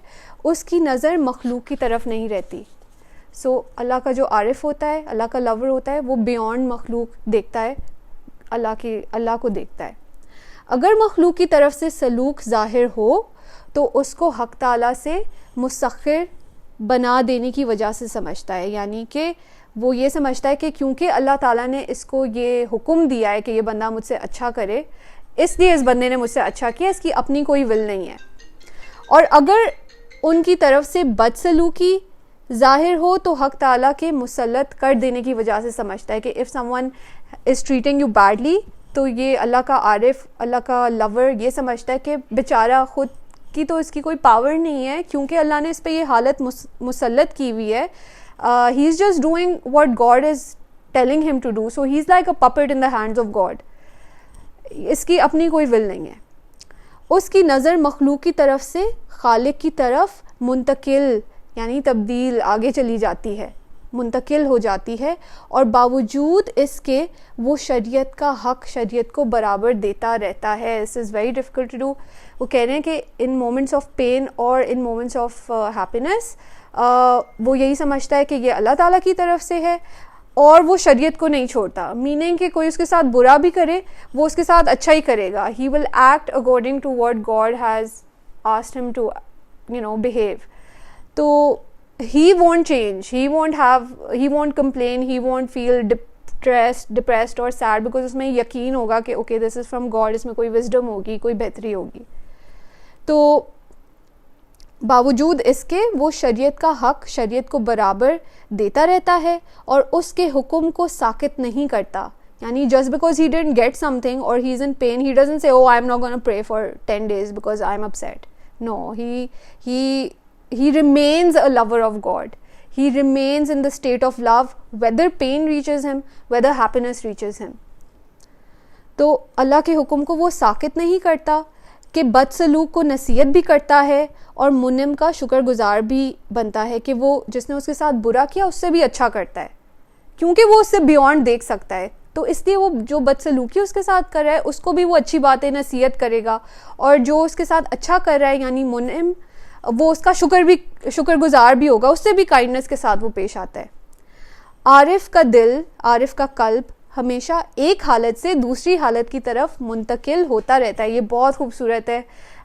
اس کی نظر مخلوق کی طرف نہیں رہتی. سو اللہ کا جو عارف ہوتا ہے, اللہ کا لور ہوتا ہے, وہ بیونڈ مخلوق دیکھتا ہے, اللہ کو دیکھتا ہے. اگر مخلوق کی طرف سے سلوک ظاہر ہو تو اس کو حق تعالیٰ سے مسخر بنا دینے کی وجہ سے سمجھتا ہے, یعنی کہ وہ یہ سمجھتا ہے کہ کیونکہ اللہ تعالیٰ نے اس کو یہ حکم دیا ہے کہ یہ بندہ مجھ سے اچھا کرے, اس لیے اس بندے نے مجھ سے اچھا کیا, اس کی اپنی کوئی ول نہیں ہے. اور اگر ان کی طرف سے بدسلوکی ظاہر ہو تو حق تعالیٰ کے مسلط کر دینے کی وجہ سے سمجھتا ہے کہ if someone is treating you badly تو یہ اللہ کا عارف, اللہ کا لور یہ سمجھتا ہے کہ بیچارہ خود کی تو اس کی کوئی پاور نہیں ہے, کیونکہ اللہ نے اس پہ یہ حالت مسلط کی ہوئی ہے. He is just doing what God is telling him to do, so he's like a puppet in the hands of God. اس کی اپنی کوئی ول نہیں ہے. اس کی نظر مخلوق کی طرف سے خالق کی طرف منتقل یعنی تبدیل آگے چلی جاتی ہے, منتقل ہو جاتی ہے, اور باوجود اس کے وہ شریعت کا حق شریعت کو برابر دیتا رہتا ہے. This is very difficult to do. وہ کہہ رہے ہیں کہ in moments of pain اور in moments of happiness وہ یہی سمجھتا ہے کہ یہ اللہ تعالیٰ کی طرف سے ہے اور وہ شریعت کو نہیں چھوڑتا, میننگ کہ کوئی اس کے ساتھ برا بھی کرے وہ اس کے ساتھ اچھا ہی کرے گا. He will act according to what God has asked him to behave. تو he won't change, he won't complain, he won't feel depressed or sad because اس میں یقین ہوگا کہ okay this is from God, اس میں کوئی wisdom ہوگی, کوئی بہتری ہوگی. تو باوجود اس کے وہ شریعت کا حق شریعت کو برابر دیتا رہتا ہے اور اس کے حکم کو ساکت نہیں کرتا. یعنی just because he didn't get something or he's in pain, he doesn't say, oh I'm not going to pray for 10 days because I'm upset. No, he remains a lover of God. He remains in the state of love whether pain reaches him, whether happiness reaches him. تو اللہ کے حکم کو وہ ساکت نہیں کرتا کہ بد سلوک کو نصیحت بھی کرتا ہے اور منعم کا شکر گزار بھی بنتا ہے کہ وہ جس نے اس کے ساتھ برا کیا اس سے بھی اچھا کرتا ہے, کیونکہ وہ اس سے بیونڈ دیکھ سکتا ہے. تو اس لیے وہ جو بد سلوکی اس کے ساتھ کر رہا ہے اس کو بھی وہ اچھی باتیں نصیحت کرے گا, اور جو اس کے ساتھ اچھا کر رہا ہے یعنی منعم, وہ اس کا شکر گزار بھی ہوگا, اس سے بھی کائنڈنس کے ساتھ وہ پیش آتا ہے. عارف کا دل, عارف کا قلب ہمیشہ ایک حالت سے دوسری حالت کی طرف منتقل ہوتا رہتا ہے. یہ بہت خوبصورت ہے,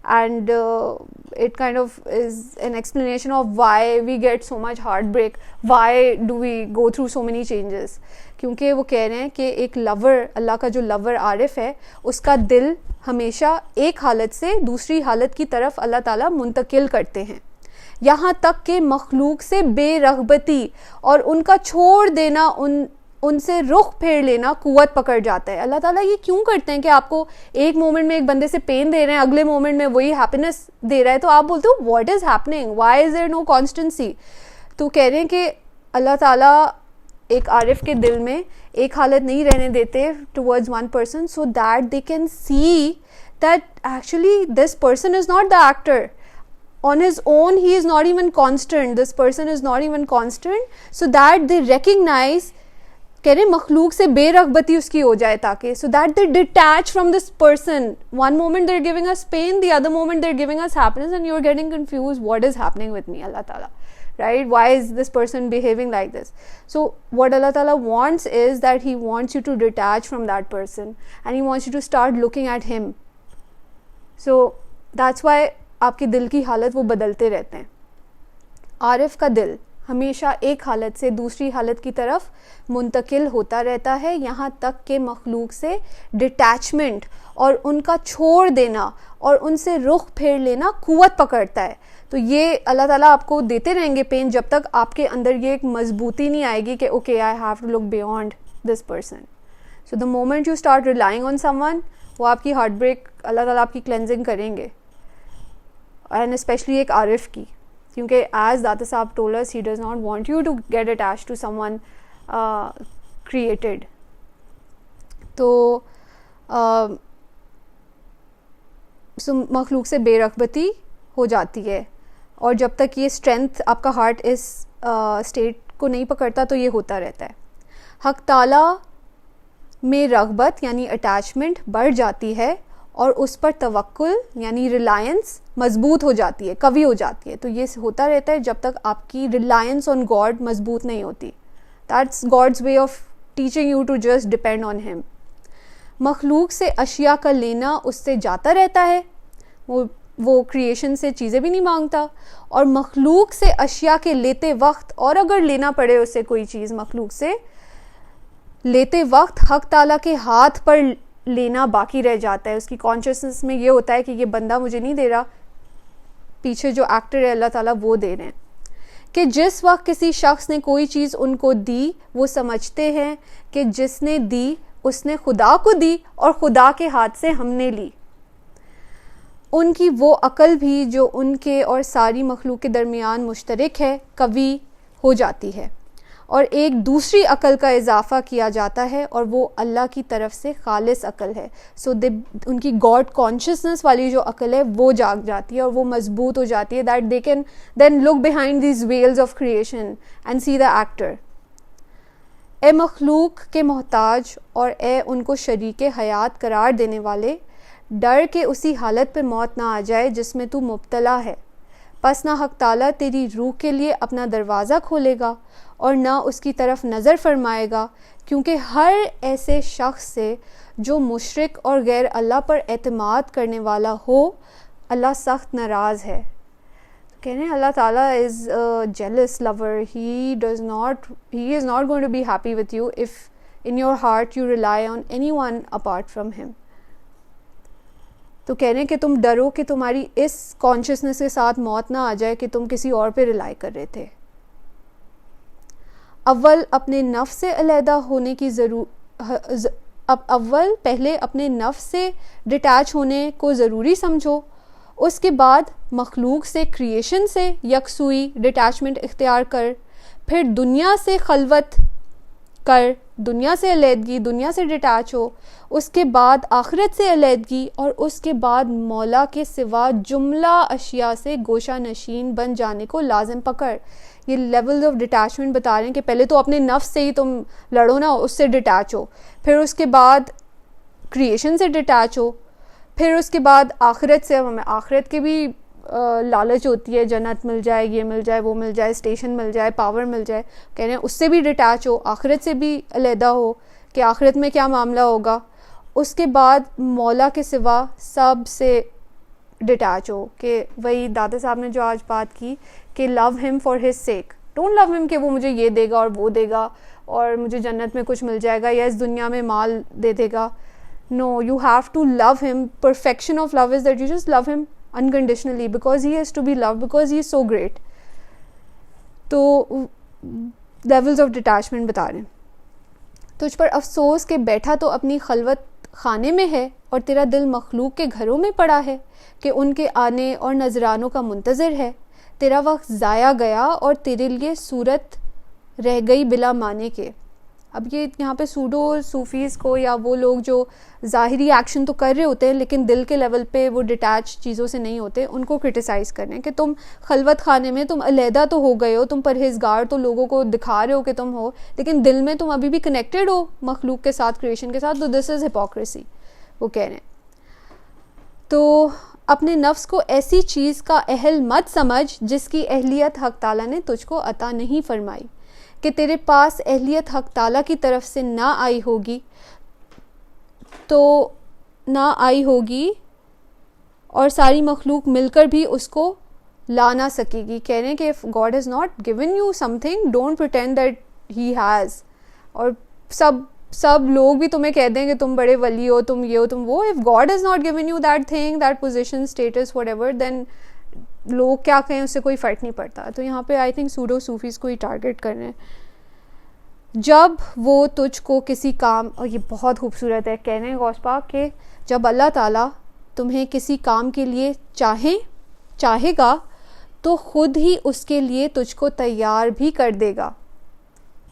and it kind of is an explanation of why we get so much heartbreak, why do we go through so many changes. کیونکہ وہ کہہ رہے ہیں کہ ایک لور, اللہ کا جو لور عارف ہے, اس کا دل ہمیشہ ایک حالت سے دوسری حالت کی طرف اللہ تعالیٰ منتقل کرتے ہیں, یہاں تک کہ مخلوق سے بے رغبتی اور ان کا چھوڑ دینا, ان سے رخ پھیر لینا قوت پکڑ جاتا ہے. اللہ تعالیٰ یہ کیوں کرتے ہیں کہ آپ کو ایک مومنٹ میں ایک بندے سے پین دے رہے ہیں, اگلے مومنٹ میں وہی ہیپینس دے رہا ہے, تو آپ بولتے ہو what is happening, why is there no constancy. تو کہہ رہے ہیں کہ اللہ تعالیٰ ایک عارف کے دل میں ایک حالت نہیں رہنے دیتے towards one person, so that they can see that actually this person is not the actor. On his own he is not even constant, this person is not even constant, so that they recognize, کہہ رہے مخلوق سے بے رغبتی اس کی ہو جائے تاکہ, so that they detach from this person. One moment they're giving us pain, the other moment they're giving us happiness, and you're getting confused, what is happening with me, Allah Ta'ala, right? Why is this person behaving like this? So what Allah Ta'ala wants is that he wants you to detach from that person and he wants you to start looking at him. So that's why آپ کے دل کی حالت وہ بدلتے رہتے ہیں. عارف کا دل ہمیشہ ایک حالت سے دوسری حالت کی طرف منتقل ہوتا رہتا ہے, یہاں تک کہ مخلوق سے ڈٹیچمنٹ اور ان کا چھوڑ دینا اور ان سے رخ پھیر لینا قوت پکڑتا ہے. تو یہ اللہ تعالیٰ آپ کو دیتے رہیں گے پین جب تک آپ کے اندر یہ ایک مضبوطی نہیں آئے گی کہ okay I have to look beyond this person. So the moment you start relying on someone, وہ آپ کی ہارٹ بریک اللہ تعالیٰ آپ کی کلینزنگ کریں گے, اینڈ اسپیشلی ایک عارف کی, کیونکہ as Data Sahib told us, he does not want you to get attach to someone created. تو مخلوق سے بے رغبتی ہو جاتی ہے, اور جب تک یہ اسٹرینتھ آپ کا ہارٹ اس اسٹیٹ کو نہیں پکڑتا تو یہ ہوتا رہتا ہے. حق تعالیٰ میں رغبت یعنی اٹیچمنٹ بڑھ جاتی ہے اور اس پر توکل یعنی ریلائنس مضبوط ہو جاتی ہے, قوی ہو جاتی ہے. تو یہ ہوتا رہتا ہے جب تک آپ کی ریلائنس آن گاڈ مضبوط نہیں ہوتی. That's God's way of teaching you to just depend on him. مخلوق سے اشیاء کا لینا اس سے جاتا رہتا ہے, وہ کریشن سے چیزیں بھی نہیں مانگتا, اور مخلوق سے اشیاء کے لیتے وقت, اور اگر لینا پڑے اسے کوئی چیز مخلوق سے لیتے وقت, حق تعالیٰ کے ہاتھ پر لینا باقی رہ جاتا ہے. اس کی کانشیسنس میں یہ ہوتا ہے کہ یہ بندہ مجھے نہیں دے رہا, پیچھے جو ایکٹر ہے اللہ تعالیٰ وہ دے رہے ہیں. کہ جس وقت کسی شخص نے کوئی چیز ان کو دی, وہ سمجھتے ہیں کہ جس نے دی اس نے خدا کو دی اور خدا کے ہاتھ سے ہم نے لی. ان کی وہ عقل بھی جو ان کے اور ساری مخلوق کے درمیان مشترک ہے قوی ہو جاتی ہے, اور ایک دوسری عقل کا اضافہ کیا جاتا ہے, اور وہ اللہ کی طرف سے خالص عقل ہے. سو ان کی گاڈ کانشیسنس والی جو عقل ہے وہ جاگ جاتی ہے اور وہ مضبوط ہو جاتی ہے, that they can then look behind these veils of creation and see the actor. اے مخلوق کے محتاج اور اے ان کو شریک حیات قرار دینے والے, ڈر کہ اسی حالت پہ موت نہ آ جائے جس میں تو مبتلا ہے. پس نہ حق تعالیٰ تیری روح کے لیے اپنا دروازہ کھولے گا اور نہ اس کی طرف نظر فرمائے گا, کیونکہ ہر ایسے شخص سے جو مشرک اور غیر اللہ پر اعتماد کرنے والا ہو اللہ سخت ناراض ہے. کہہ رہے ہیں اللہ تعالیٰ از jealous lover. He is not going to be happy with you if in your heart you rely on anyone apart from him. تو کہہ رہے ہیں کہ تم ڈرو کہ تمہاری اس کانشیسنس کے ساتھ موت نہ آ جائے کہ تم کسی اور پہ ریلائی کر رہے تھے. اول اپنے نفس سے علیحدہ ہونے کی پہلے اپنے نفس سے ڈیٹیچ ہونے کو ضروری سمجھو, اس کے بعد مخلوق سے کریشن سے یکسوئی ڈیٹیچمنٹ اختیار کر, پھر دنیا سے خلوت کر, دنیا سے علیحدگی, دنیا سے ڈیٹیچ ہو, اس کے بعد آخرت سے علیحدگی, اور اس کے بعد مولا کے سوا جملہ اشیاء سے گوشہ نشین بن جانے کو لازم پکڑ. یہ لیولز آف ڈیٹیچمنٹ بتا رہے ہیں کہ پہلے تو اپنے نفس سے ہی تم لڑو نا, اس سے ڈیٹیچ ہو, پھر اس کے بعد کریشن سے ڈیٹیچ ہو, پھر اس کے بعد آخرت سے. ہمیں آخرت کے بھی لالچ ہوتی ہے, جنت مل جائے, یہ مل جائے, وہ مل جائے, اسٹیشن مل جائے, پاور مل جائے, کہہ رہے ہیں اس سے بھی ڈیٹیچ ہو, آخرت سے بھی علیحدہ ہو کہ آخرت میں کیا معاملہ ہوگا. اس کے بعد مولا کے سوا سب سے ڈیٹیچ ہو, کہ وہی دادا صاحب نے جو آج بات کی کہ love him for his sake, don't love him کہ وہ مجھے یہ دے گا اور وہ دے گا اور مجھے جنت میں کچھ مل جائے گا یا اس دنیا میں مال دے دے گا. No, you have to love him. Perfection of love is that you just love him unconditionally because he is to be loved, because he is so great. تو levels of detachment بتا رہے ہیں. تجھ پر افسوس کہ بیٹھا تو اپنی خلوت خانے میں ہے اور تیرا دل مخلوق کے گھروں میں پڑا ہے کہ ان کے آنے اور نذرانوں کا منتظر ہے. تیرا وقت ضائع گیا اور تیرے لیے صورت رہ گئی بلا معنی کے. اب یہ یہاں پہ سوڈو صوفیز کو یا وہ لوگ جو ظاہری ایکشن تو کر رہے ہوتے ہیں لیکن دل کے لیول پہ وہ ڈیٹیچ چیزوں سے نہیں ہوتے, ان کو کرٹیسائز کر رہے ہیں کہ تم خلوت خانے میں تم علیحدہ تو ہو گئے ہو, تم پرہیزگار تو لوگوں کو دکھا رہے ہو کہ تم ہو, لیکن دل میں تم ابھی بھی کنیکٹڈ ہو مخلوق کے ساتھ, کریشن کے ساتھ. تو دس از ہپوکریسی وہ کہہ رہے ہیں. تو اپنے نفس کو ایسی چیز کا اہل مت سمجھ جس کی اہلیت حق تعالیٰ نے تجھ کو عطا نہیں فرمائی, کہ تیرے پاس اہلیت حق تعالیٰ کی طرف سے نہ آئی ہوگی اور ساری مخلوق مل کر بھی اس کو لا نہ سکے گی. کہہ رہے ہیں کہ if God has not given you something, don't pretend that he has. اور سب لوگ بھی تمہیں کہہ دیں کہ تم بڑے ولی ہو, تم یہ ہو, تم وہ. If God has not given you that thing, that position, status, whatever, then لوگ کیا کہیں اس سے کوئی فرق نہیں پڑتا. تو یہاں پہ آئی تھنک سوڈو صوفیز کو ہی ٹارگٹ کر رہے ہیں. جب وہ تجھ کو کسی کام, اور یہ بہت خوبصورت ہے, کہہ رہے ہیں غوث پاک کہ جب اللہ تعالیٰ تمہیں کسی کام کے لیے چاہے گا تو خود ہی اس کے لیے تجھ کو تیار بھی کر دے گا.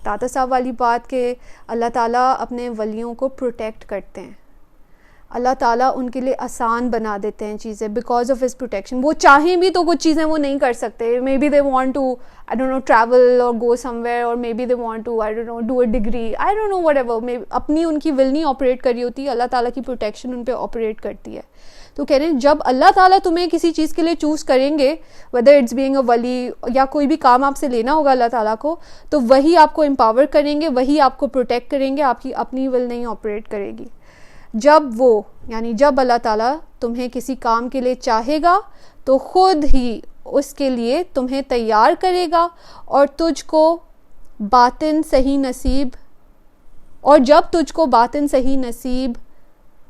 داتا صاحب والی بات کہ اللہ تعالیٰ اپنے ولیوں کو پروٹیکٹ کرتے ہیں. اللہ تعالیٰ ان کے لیے آسان بنا دیتے ہیں چیزیں بیکاز آف ہز پروٹیکشن. وہ چاہیں بھی تو کچھ چیزیں وہ نہیں کر سکتے. Maybe they want to I don't know travel or go somewhere, or maybe they want to I don't know do a degree, I don't know whatever, اپنی ان کی ول نہیں آپریٹ کری ہوتی, اللہ تعالیٰ کی پروٹیکشن ان پہ آپریٹ کرتی ہے. تو کہہ رہے ہیں جب اللہ تعالیٰ تمہیں کسی چیز کے لیے چوز کریں گے, ویدر اٹس بینگ اے ولی یا کوئی بھی کام آپ سے لینا ہوگا اللہ تعالیٰ کو, تو وہی آپ کو امپاور کریں گے, وہی آپ کو پروٹیکٹ کریں گے, آپ کی اپنی ول نہیں آپریٹ کرے گی. جب وہ یعنی جب اللہ تعالیٰ تمہیں کسی کام کے لیے چاہے گا تو خود ہی اس کے لیے تمہیں تیار کرے گا, اور تجھ کو باطن صحیح نصیب, اور جب تجھ کو باطن صحیح نصیب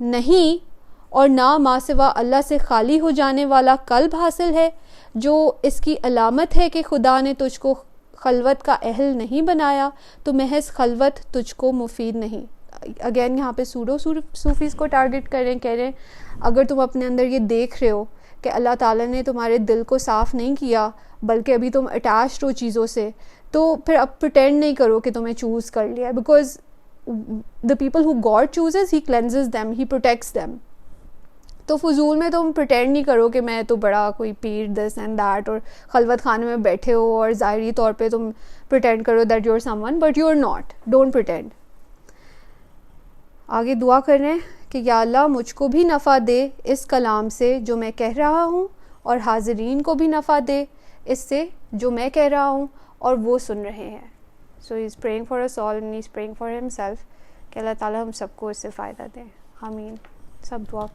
نہیں اور نہ ماں سوا اللہ سے خالی ہو جانے والا قلب حاصل ہے, جو اس کی علامت ہے کہ خدا نے تجھ کو خلوت کا اہل نہیں بنایا, تو محض خلوت تجھ کو مفید نہیں. اگین یہاں پہ سوڈو صوفیز کو ٹارگٹ کر رہے ہیں, کہہ رہے ہیں اگر تم اپنے اندر یہ دیکھ رہے ہو کہ اللہ تعالیٰ نے تمہارے دل کو صاف نہیں کیا بلکہ ابھی تم اٹیچڈ ہو چیزوں سے, تو پھر اب پریٹینڈ نہیں کرو کہ تمہیں چوز کر لیا, because the people who God chooses he cleanses them, he protects them. تو فضول میں تم پریٹینڈ نہیں کرو کہ میں تو بڑا کوئی پیر دس اینڈ دیٹ, اور خلوت خانے میں بیٹھے ہو اور ظاہری طور پہ تم پریٹینڈ کرو that you are someone, but you are not, don't pretend. آگے دعا کر رہے ہیں کہ یا اللہ مجھ کو بھی نفع دے اس کلام سے جو میں کہہ رہا ہوں, اور حاضرین کو بھی نفع دے اس سے جو میں کہہ رہا ہوں اور وہ سن رہے ہیں. So he is praying for us all and he is praying for himself کہ اللہ تعالیٰ ہم سب کو اس سے فائدہ دیں. آمین. سب دعا